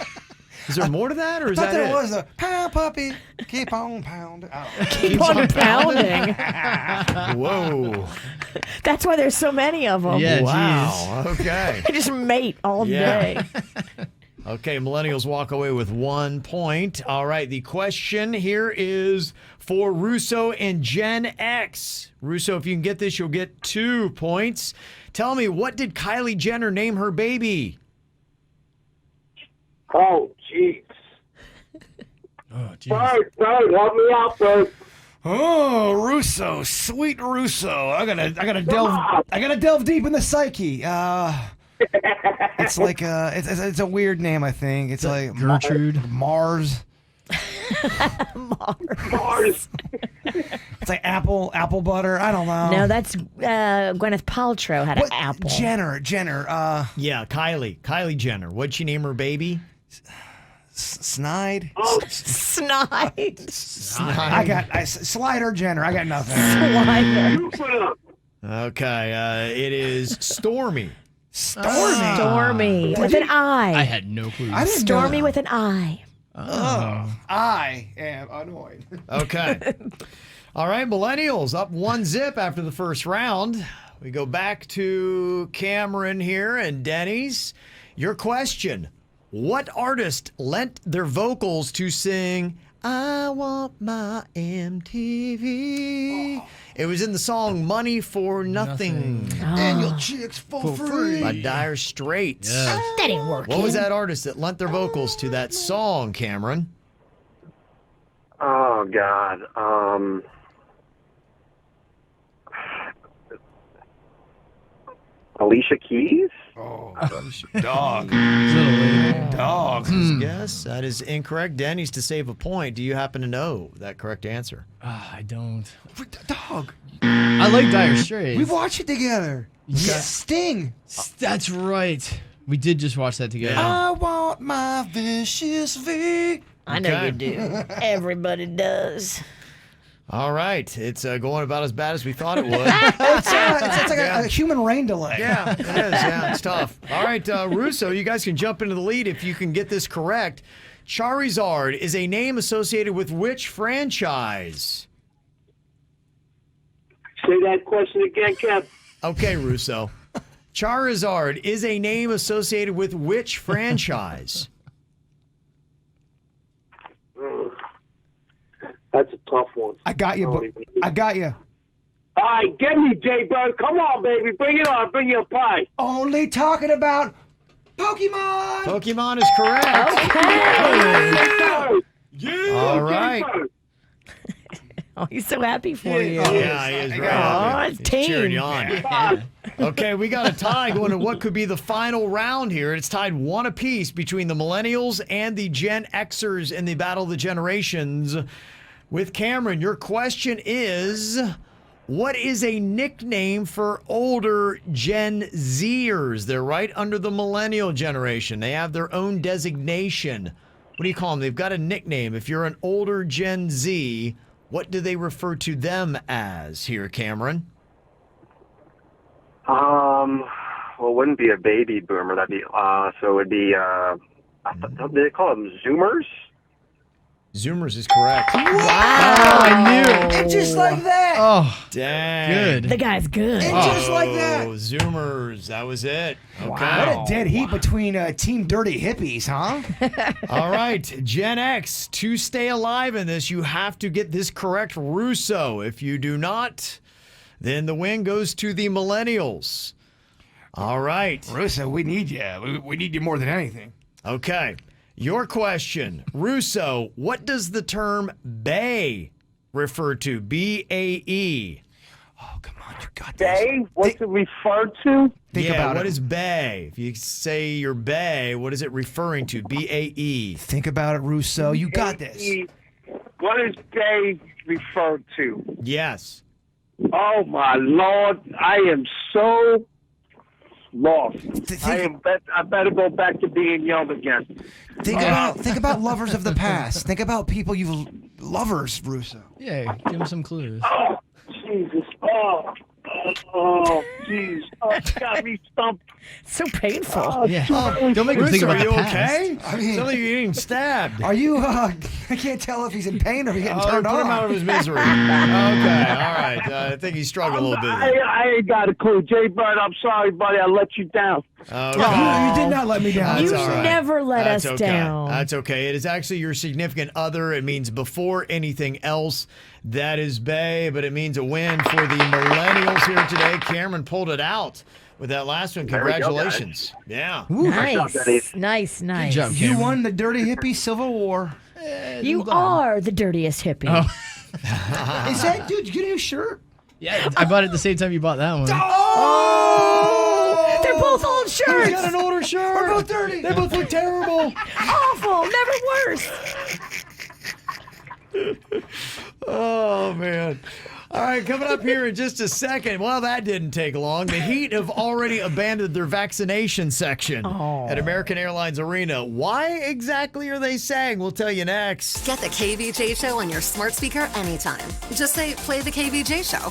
Is there more to that, or is I thought that there it? was a pound puppy, keep on pounding. Keep on pounding. Whoa. That's why there's so many of them. Yeah, Wow. Okay. They just mate all Yeah. day. Okay, millennials walk away with 1 point. All right, the question here is for Russo and Gen X. Russo, if you can get this, you'll get 2 points. Tell me, what did Kylie Jenner name her baby? Oh, jeez. Oh, jeez. Bird, help me out, Bird. Oh, Russo, sweet Russo. I gotta delve deep in the psyche. It's like it's a weird name, I think. It's like Gertrude. Mars. Mars. It's like apple butter. I don't know. No, that's Gwyneth Paltrow had an apple. Jenner. Yeah, Kylie Jenner. What'd she name her baby? Snide. Oh, Snide. Slider Jenner. I got nothing. Slider. you put up. Okay, it is Stormy. Stormy. With an I. I had no clue. I didn't Stormy know. with an I. I am annoyed. Okay. All right, millennials up 1-0 after the first round. We go back to Cameron here and Denny's. Your question: what artist lent their vocals to sing "I Want My MTV"? It was in the song "Money for Nothing." Annual chicks for free. By Dire Straits. Yeah. That ain't working. What was that artist that lent their vocals to that song, Cameron? Oh, God. Alicia Keys? Dog. Dog. Yes, that is incorrect. Denny's, to save a point, do you happen to know that correct answer? I don't. Dog. I like Dire Straits. We watched it together. Sting. That's right. We did just watch that together. I want my vicious V. I know Okay. you do. Everybody does. All right. It's going about as bad as we thought it would. It's like a human rain delay. Yeah, it is. Yeah, it's tough. All right, Russo, you guys can jump into the lead if you can get this correct. Charizard is a name associated with which franchise? Say that question again, Kev. Okay, Russo. Charizard is a name associated with which franchise? That's a tough one. I got you, I got you. All right, get me, J-Bird. Come on, baby. Bring it on. Bring your pie. Only talking about Pokemon. Pokemon is correct. Okay. Yeah. All right. Oh, he's so happy for you. Yeah, he is very happy. it's He's team. cheering you on. Okay, we got a tie going to what could be the final round here. It's tied 1 apiece between the millennials and the Gen Xers in the Battle of the Generations. With Cameron, your question is, what is a nickname for older Gen Zers? They're right under the millennial generation. They have their own designation. What do you call them? They've got a nickname. If you're an older Gen Z, what do they refer to them as here, Cameron? Well, it wouldn't be a baby boomer. That'd be, so it would be, they call them Zoomers? Zoomers is correct. Wow. I knew. And just like that. Oh, Dang. good. The guy's good. And just like that. Oh, Zoomers. That was it. Okay. What a dead heat between Team Dirty Hippies, huh? All right, Gen X, to stay alive in this, you have to get this correct, Russo. If you do not, then the win goes to the millennials. All right. Russo, we need you. We need you more than anything. Okay. Your question, Russo, what does the term bae refer to? B-A-E. Oh, come on, you got this. Bay? What's it referred to? Think yeah, about what it. is bae? If you say you're bae, what is it referring to? B-A-E. Think about it, Russo. You got this. What is Bay referred to? Yes. Oh, my Lord. I am so lost. I better go back to being young again. Think about lovers of the past. Think about people you've lovers, Russo. Yeah, give him some clues. Oh, Jesus. Oh, Oh, jeez. Oh, it's got me stumped. So painful. Oh, Yeah. oh, Don't make me think Bruce, about are you the past. okay? I mean- Sounds like you're getting stabbed. Are you? I can't tell if he's in pain or he's getting Oh, turned put him on. out of his misery. Okay, all right. I think he's struggling a little bit. I ain't got a clue. Jay Bird, I'm sorry, buddy. I let you down. Okay. You did not let me down. That's You all right. never let That's us okay. down. That's okay. It is actually your significant other. It means before anything else. That is Bay, but it means a win for the millennials here today. Cameron pulled it out with that last one. There we go, Congratulations. Yeah. Nice. Good job, You Cameron. won the Dirty Hippie Civil War. You are the dirtiest hippie. Oh. Is that, dude, did you get a new shirt? Yeah, I bought it the same time you bought that one. Oh! They're both old shirts. I got an older shirt. We're both dirty. They both look terrible. Awful. Never worse. Oh, man. All right, coming up here in just a second. Well, that didn't take long. The Heat have already abandoned their vaccination section at American Airlines Arena. Why exactly are they saying? We'll tell you next. Get the KBJ Show on your smart speaker anytime. Just say, play the KBJ Show.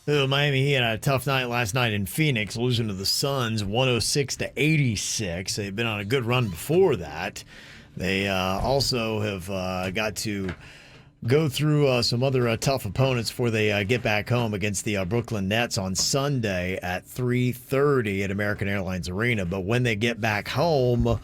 Oh, Miami Heat had a tough night last night in Phoenix, losing to the Suns 106-86. They've been on a good run before that. They also have got to go through some other tough opponents before they get back home against the Brooklyn Nets on Sunday at 3:30 at American Airlines Arena. But when they get back home,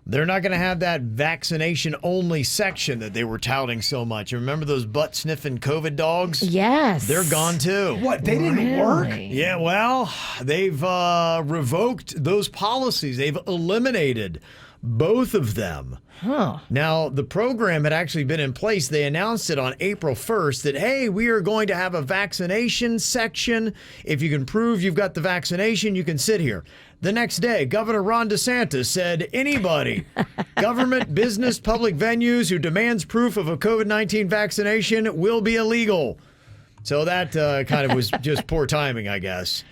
they're not going to have that vaccination-only section that they were touting so much. You remember those butt-sniffing COVID dogs? Yes. They're gone too. What, they didn't work? Yeah, well, they've revoked those policies. They've eliminated both of them. Huh. Now, the program had actually been in place. They announced it on April 1st that, hey, we are going to have a vaccination section. If you can prove you've got the vaccination, you can sit here. The next day, Governor Ron DeSantis said anybody, government, business, public venues who demands proof of a COVID-19 vaccination will be illegal. So that kind of was just poor timing, I guess.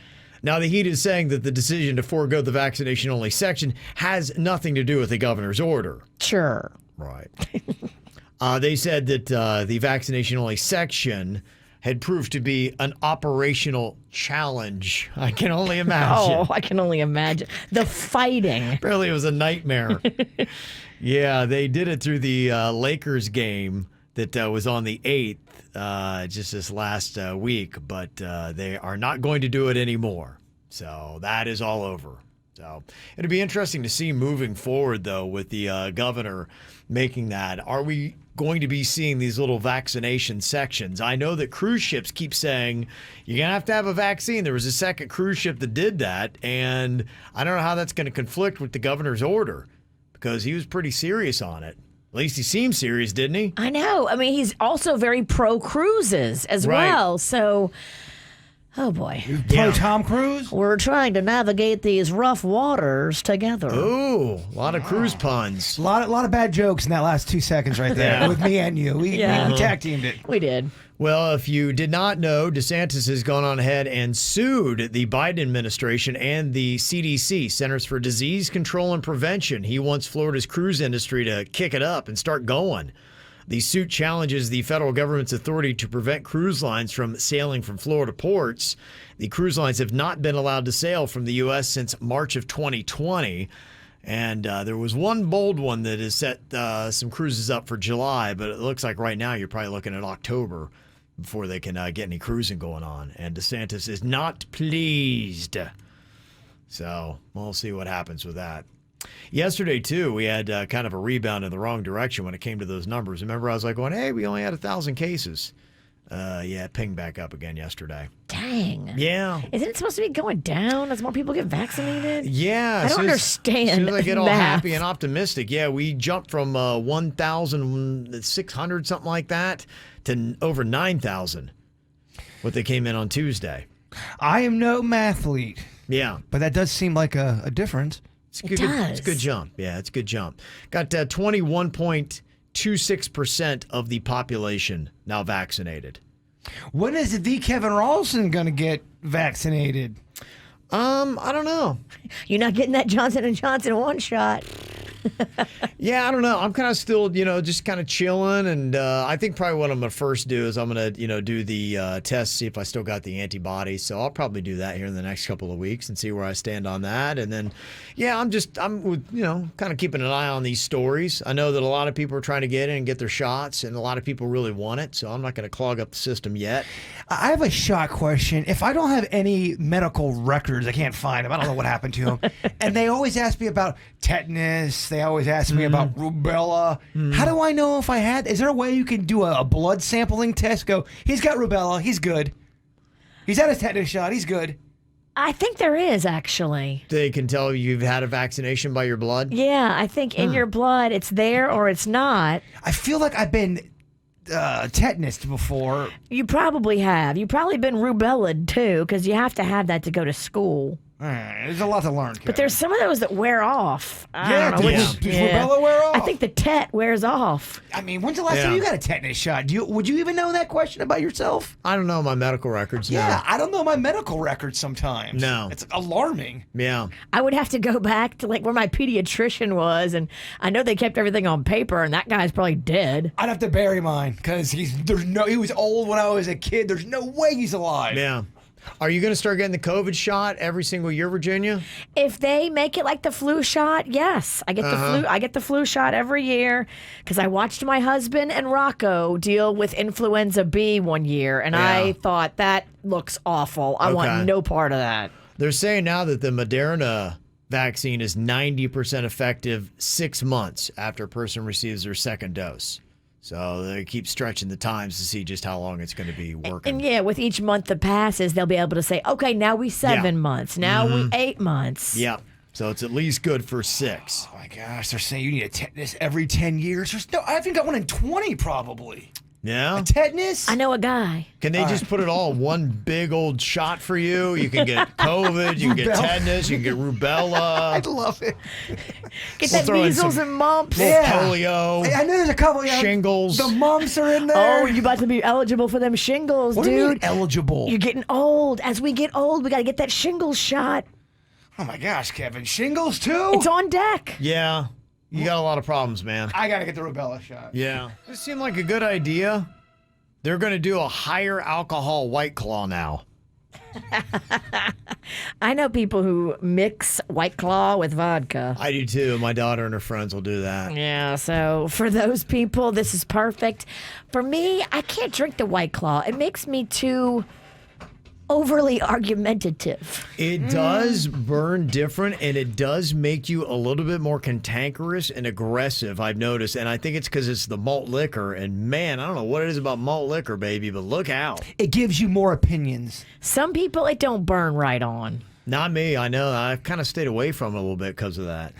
Now, the Heat is saying that the decision to forego the vaccination-only section has nothing to do with the governor's order. Sure. Right. They said that the vaccination-only section had proved to be an operational challenge. I can only imagine. Oh, I can only imagine. The fighting. Apparently, it was a nightmare. Yeah, they did it through the Lakers game that was on the 8th. Just this last week, but they are not going to do it anymore. So that is all over. So it'll be interesting to see moving forward, though, with the governor making that. Are we going to be seeing these little vaccination sections? I know that cruise ships keep saying you're going to have a vaccine. There was a second cruise ship that did that, and I don't know how that's going to conflict with the governor's order because he was pretty serious on it. At least he seemed serious, didn't he? I know. I mean, he's also very pro cruises as well. So, oh boy. Pro Tom Cruise? We're trying to navigate these rough waters together. Ooh, a lot of cruise puns. A lot of bad jokes in that last 2 seconds right there Yeah. with me and you. We tag teamed it. We did. Well, if you did not know, DeSantis has gone on ahead and sued the Biden administration and the CDC, Centers for Disease Control and Prevention. He wants Florida's cruise industry to kick it up and start going. The suit challenges the federal government's authority to prevent cruise lines from sailing from Florida ports. The cruise lines have not been allowed to sail from the U.S. since March of 2020. And there was one bold one that has set some cruises up for July, but it looks like right now you're probably looking at October before they can get any cruising going on. And DeSantis is not pleased. So we'll see what happens with that. Yesterday, too, we had kind of a rebound in the wrong direction when it came to those numbers. Remember, I was like going, hey, we only had 1,000 cases. Yeah, it pinged back up again yesterday. Dang. Yeah. Isn't it supposed to be going down as more people get vaccinated? Yeah. I don't understand. As soon as I get all math. happy and optimistic, yeah, we jumped from 1,600, something like that, to over 9,000, what they came in on Tuesday. I am no mathlete. Yeah. But that does seem like a difference. It's a good jump. Yeah, it's a good jump. Got 21.26% of the population now vaccinated. When is the Kevin Rawlson going to get vaccinated? I don't know. You're not getting that Johnson & Johnson one shot. Yeah, I don't know. I'm kind of still, just kind of chilling. And I think probably what I'm going to first do is I'm going to, do the test, see if I still got the antibodies. So I'll probably do that here in the next couple of weeks and see where I stand on that. And then, yeah, I'm kind of keeping an eye on these stories. I know that a lot of people are trying to get in and get their shots, and a lot of people really want it. So I'm not going to clog up the system yet. I have a shot question. If I don't have any medical records, I can't find them. I don't know what happened to them. And they always ask me about tetanus. They always ask me about rubella. How do I know if I had? Is there a way you can do a blood sampling test? Go, he's got rubella. He's good. He's had his tetanus shot. He's good. I think there is, actually. They can tell you've had a vaccination by your blood? Yeah, I think in your blood it's there or it's not. I feel like I've been tetanused before. You probably have. You've probably been rubellaed, too, because you have to have that to go to school. There's a lot to learn, Kevin. But there's some of those that wear off. Does rubella wear off? I think the tet wears off. I mean, when's the last time you got a tetanus shot? Would you even know that question about yourself? I don't know my medical records. Yeah, no. I don't know my medical records sometimes. No. It's alarming. Yeah. I would have to go back to where my pediatrician was, and I know they kept everything on paper, and that guy's probably dead. I'd have to bury mine because he was old when I was a kid. There's no way he's alive. Yeah. Are you going to start getting the COVID shot every single year, Virginia? If they make it like the flu shot, yes. I get the flu. I get the flu shot every year because I watched my husband and Rocco deal with influenza B one year, and I thought that looks awful. I want no part of that. They're saying now that the Moderna vaccine is 90% effective 6 months after a person receives their second dose. So they keep stretching the times to see just how long it's going to be working. And yeah, with each month that passes, they'll be able to say, okay, now we 7 months. Now we 8 months. Yeah. So it's at least good for 6. Oh, my gosh. They're saying you need a tetanus every 10 years. I haven't got one in 20 probably. Yeah? A tetanus? I know a guy. Can they just put it all in one big old shot for you? You can get COVID, you can get tetanus, you can get rubella. I'd love it. Get that measles and mumps. Polio. Hey, I know there's a couple. Shingles. The mumps are in there. Oh, you're about to be eligible for them shingles, what dude. do you mean eligible? You're getting old. As we get old, we got to get that shingles shot. Oh, my gosh, Kevin. Shingles, too? It's on deck. Yeah. You got a lot of problems, man. I got to get the rubella shot. Yeah. This seemed like a good idea. They're going to do a higher alcohol White Claw now. I know people who mix White Claw with vodka. I do too. My daughter and her friends will do that. Yeah, so for those people, this is perfect. For me, I can't drink the White Claw. It makes me too overly argumentative. It does burn different, and it does make you a little bit more cantankerous and aggressive, I've noticed. And I think it's because it's the malt liquor. And man, I don't know what it is about malt liquor, baby, but look out. It gives you more opinions. Some people, it don't burn right on. Not me. I know. I've kind of stayed away from it a little bit because of that.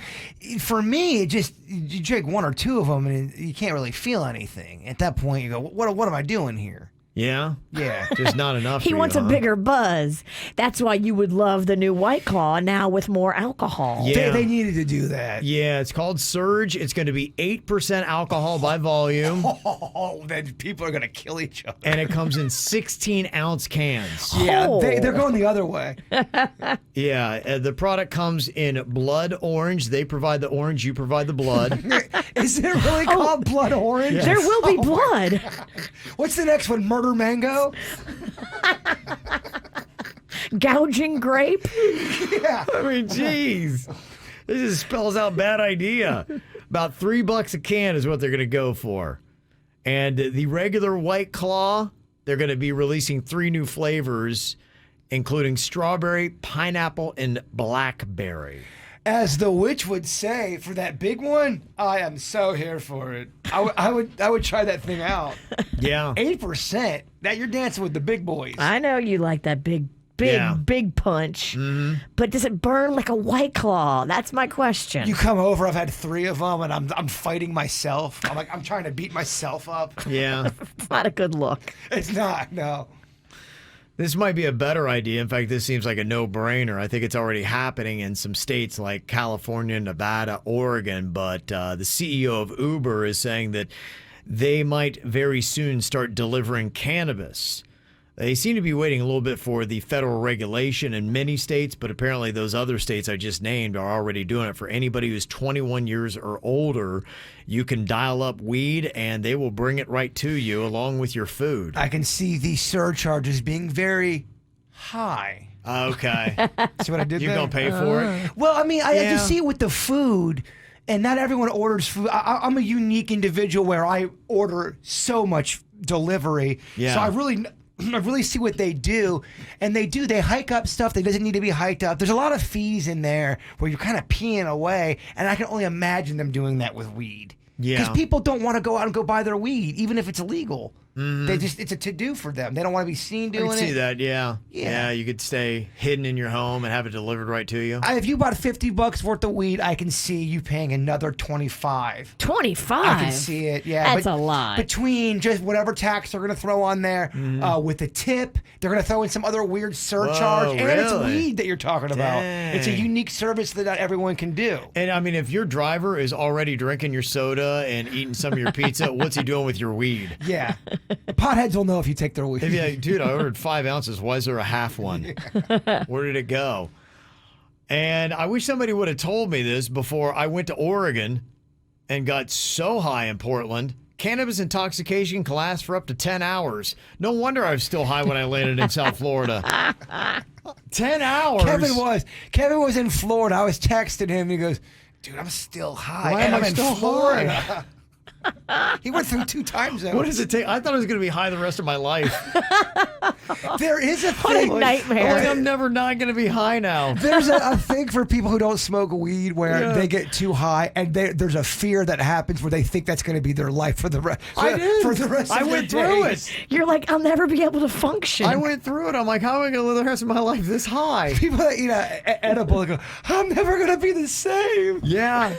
For me, you drink one or two of them, and you can't really feel anything. At that point, you go, what am I doing here? Yeah? Yeah. Just not enough He for wants you, a bigger buzz. That's why you would love the new White Claw now with more alcohol. Yeah. They needed to do that. Yeah, it's called Surge. It's going to be 8% alcohol by volume. Oh, then people are going to kill each other. And it comes in 16-ounce cans. Yeah, Oh. they're going the other way. Yeah, the product comes in blood orange. They provide the orange, you provide the blood. Is it really called blood orange? There will be blood. What's the next one? Murder mango? Gouging grape. Yeah. I mean, jeez. This just spells out bad idea. About $3 a can is what they're going to go for. And the regular White Claw, they're going to be releasing 3 new flavors, including strawberry, pineapple, and blackberry. As the witch would say, for that big one, I am so here for it. I would try that thing out. Yeah. 8%. That you're dancing with the big boys. I know you like that big punch. Mm-hmm. But does it burn like a White Claw? That's my question. You come over, I've had 3 of them, and I'm fighting myself. I'm trying to beat myself up. Yeah. It's not a good look. It's not, no. This might be a better idea. In fact, this seems like a no-brainer. I think it's already happening in some states like California, Nevada, Oregon. But the CEO of Uber is saying that they might very soon start delivering cannabis They seem to be waiting a little bit for the federal regulation in many states, but apparently those other states I just named are already doing it. For anybody who's 21 years or older, you can dial up weed and they will bring it right to you along with your food. I can see these surcharges being very high. Okay. See what I did You there? gonna pay for it? Well, I mean, I just see it with the food, and not everyone orders food. I'm a unique individual where I order so much delivery. Yeah. So I really see what they do, and they hike up stuff that doesn't need to be hiked up. There's a lot of fees in there where you're kind of peeing away, and I can only imagine them doing that with weed. Yeah. Because people don't want to go out and go buy their weed, even if it's illegal. It's a to-do for them. They don't want to be seen doing I it. can see that, yeah. Yeah. You could stay hidden in your home and have it delivered right to you. If you bought $50 worth of weed, I can see you paying another $25. 25? I can see it, yeah. That's a lot. Between just whatever tax they're going to throw on there, with a tip, they're going to throw in some other weird surcharge. Whoa, and it's really? weed that you're talking about. Dang. It's a unique service that not everyone can do. And I mean, if your driver is already drinking your soda and eating some of your pizza, what's he doing with your weed? Yeah. Potheads will know if you take their weed. If you're like, dude, I ordered 5 ounces. Why is there a half one? Where did it go? And I wish somebody would have told me this before I went to Oregon and got so high in Portland. Cannabis intoxication can last for up to 10 hours. No wonder I was still high when I landed in South Florida. 10 hours? Kevin was in Florida. I was texting him. He goes, dude, I'm still high. Why and am I I'm still in Florida. He went through 2 time zones. What does it take? I thought I was going to be high the rest of my life. There is a What a thing. nightmare. Like, I'm never not going to be high now. There's a thing for people who don't smoke weed where they get too high, and there's a fear that happens where they think that's going to be their life for the rest. I did. For the rest. I of went their through days. it. You're like, I'll never be able to function. I went through it. I'm like, how am I going to live the rest of my life this high? People that eat edible and go, I'm never going to be the same. Yeah.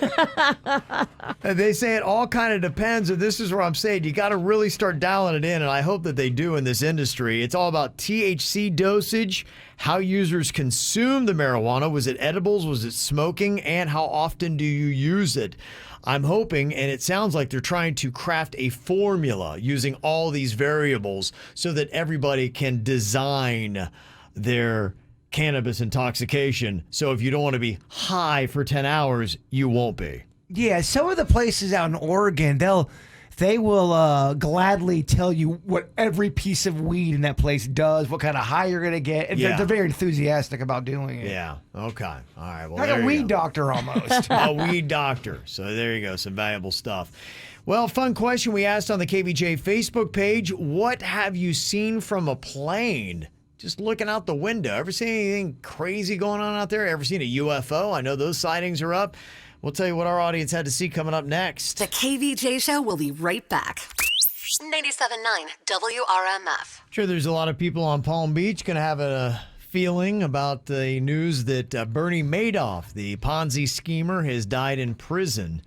And they say it all kind of depends, and this is where I'm saying you got to really start dialing it in, and I hope that they do in this industry. It's all about THC dosage, how users consume the marijuana. Was it edibles? Was it smoking? And how often do you use it? I'm hoping, and it sounds like they're trying to craft a formula using all these variables so that everybody can design their cannabis intoxication. So if you don't want to be high for 10 hours, you won't be. Yeah, some of the places out in Oregon, they will gladly tell you what every piece of weed in that place does, what kind of high you're going to get. And they're very enthusiastic about doing it. Yeah. Okay. All right. Well, Like there a you weed go. doctor almost. A weed doctor. So there you go. Some valuable stuff. Well, fun question we asked on the KBJ Facebook page. What have you seen from a plane? Just looking out the window. Ever seen anything crazy going on out there? Ever seen a UFO? I know those sightings are up. We'll tell you what our audience had to see coming up next. The KVJ Show will be right back. 97.9 WRMF. Sure, there's a lot of people on Palm Beach going to have a feeling about the news that Bernie Madoff, the Ponzi schemer, has died in prison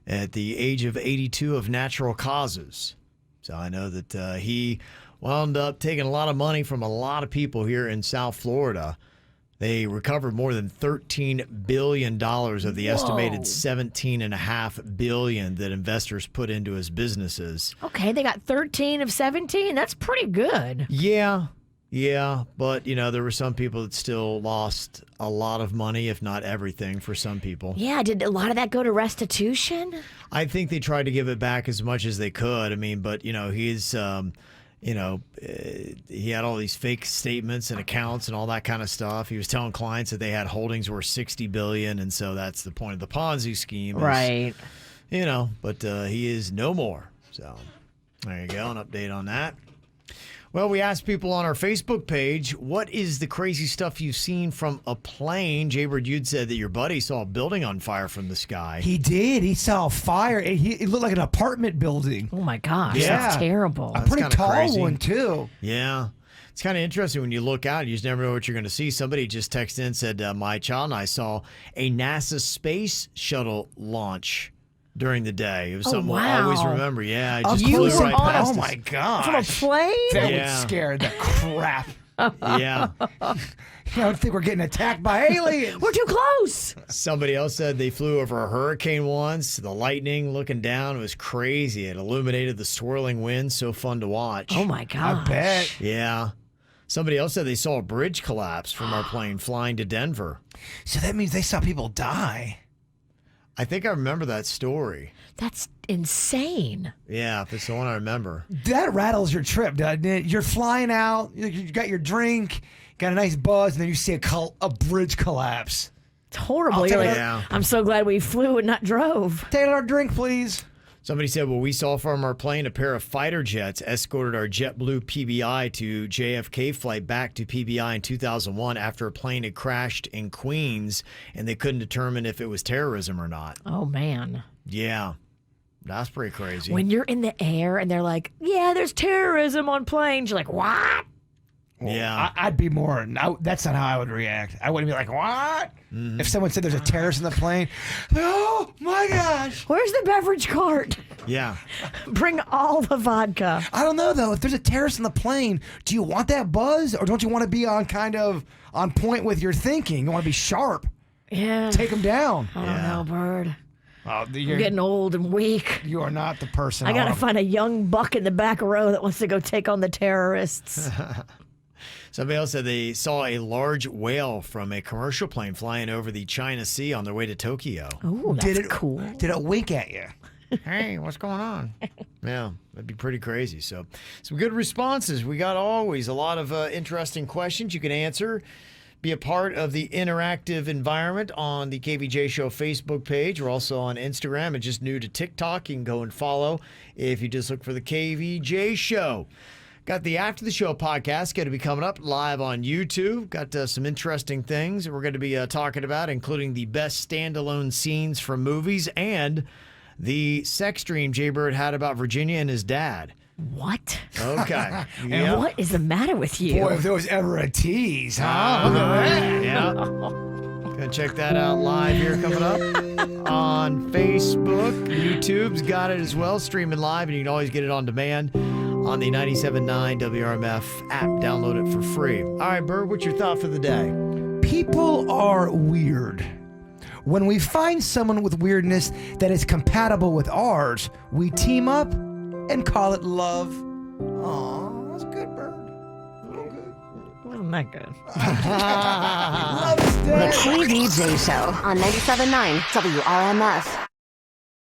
at the age of 82 of natural causes. So I know that he wound up taking a lot of money from a lot of people here in South Florida. They recovered more than $13 billion of the estimated $17.5 billion that investors put into his businesses. Okay, they got 13 of 17. That's pretty good. Yeah, but there were some people that still lost a lot of money, if not everything, for some people. Yeah, did a lot of that go to restitution? I think they tried to give it back as much as they could. I mean, but he's he had all these fake statements and accounts and all that kind of stuff. He was telling clients that they had holdings worth $60 billion, and so that's the point of the Ponzi scheme. Right. But he is no more. So there you go, an update on that. Well, we asked people on our Facebook page, what is the crazy stuff you've seen from a plane? Jaybird, you'd said that your buddy saw a building on fire from the sky. He did. He saw a fire. It looked like an apartment building. Oh, my gosh. Yeah. That's terrible. A pretty kinda tall crazy. one, too. Yeah. It's kind of interesting when you look out. You just never know what you're going to see. Somebody just texted in and said, my child and I saw a NASA space shuttle launch during the day. It was something we'll always remember. Yeah, I just flew right past Oh, us. my gosh. From a plane? That Yeah. would scare the crap. Yeah. I don't think we're getting attacked by aliens. We're too close. Somebody else said they flew over a hurricane once. The lightning looking down was crazy. It illuminated the swirling wind. So fun to watch. Oh, my gosh. I bet. Yeah. Somebody else said they saw a bridge collapse from our plane flying to Denver. So that means they saw people die. I think I remember that story. That's insane. Yeah, if it's the one I remember. That rattles your trip, doesn't it? You're flying out, you got your drink, got a nice buzz, and then you see a bridge collapse. It's horrible. You're like, Yeah. I'm so glad we flew and not drove. Take our drink, please. Somebody said, well, we saw from our plane a pair of fighter jets escorted our JetBlue PBI to JFK flight back to PBI in 2001 after a plane had crashed in Queens and they couldn't determine if it was terrorism or not. Oh, man. Yeah, that's pretty crazy. When you're in the air and they're like, yeah, there's terrorism on planes, you're like, what? Well, yeah. I'd be more. That's not how I would react. I wouldn't be like, what? If someone said there's a terrorist in the plane, oh my gosh. Where's the beverage cart? Yeah. Bring all the vodka. I don't know, though. If there's a terrorist in the plane, do you want that buzz or don't you want to be on point with your thinking? You want to be sharp. Yeah. Take them down. I don't know, Bird. Oh, I'm getting old and weak. You are not the person. I got to find a young buck in the back row that wants to go take on the terrorists. Somebody else said they saw a large whale from a commercial plane flying over the China Sea on their way to Tokyo. Oh, that's cool. Did it wink at you? Hey, what's going on? Yeah, that'd be pretty crazy. So, some good responses. We got always a lot of interesting questions you can answer. Be a part of the interactive environment on the KVJ Show Facebook page. We're also on Instagram and just new to TikTok. You can go and follow if you just look for the KVJ Show. Got the After the Show podcast going to be coming up live on YouTube. Got some interesting things that we're going to be talking about, including the best standalone scenes from movies and the sex dream Jay Bird had about Virginia and his dad. What? Okay. And what is the matter with you? Boy, if there was ever a tease, huh? Look at that. Yeah. Gonna check that out live here coming up on Facebook. YouTube's got it as well, streaming live, and you can always get it on demand on the 97.9 WRMF app. Download it for free. All right, Bird, what's your thought for the day? People are weird. When we find someone with weirdness that is compatible with ours, we team up and call it love. Aw, that's good, Bird. Wasn't that good? The KBJ Show on 97.9 WRMF.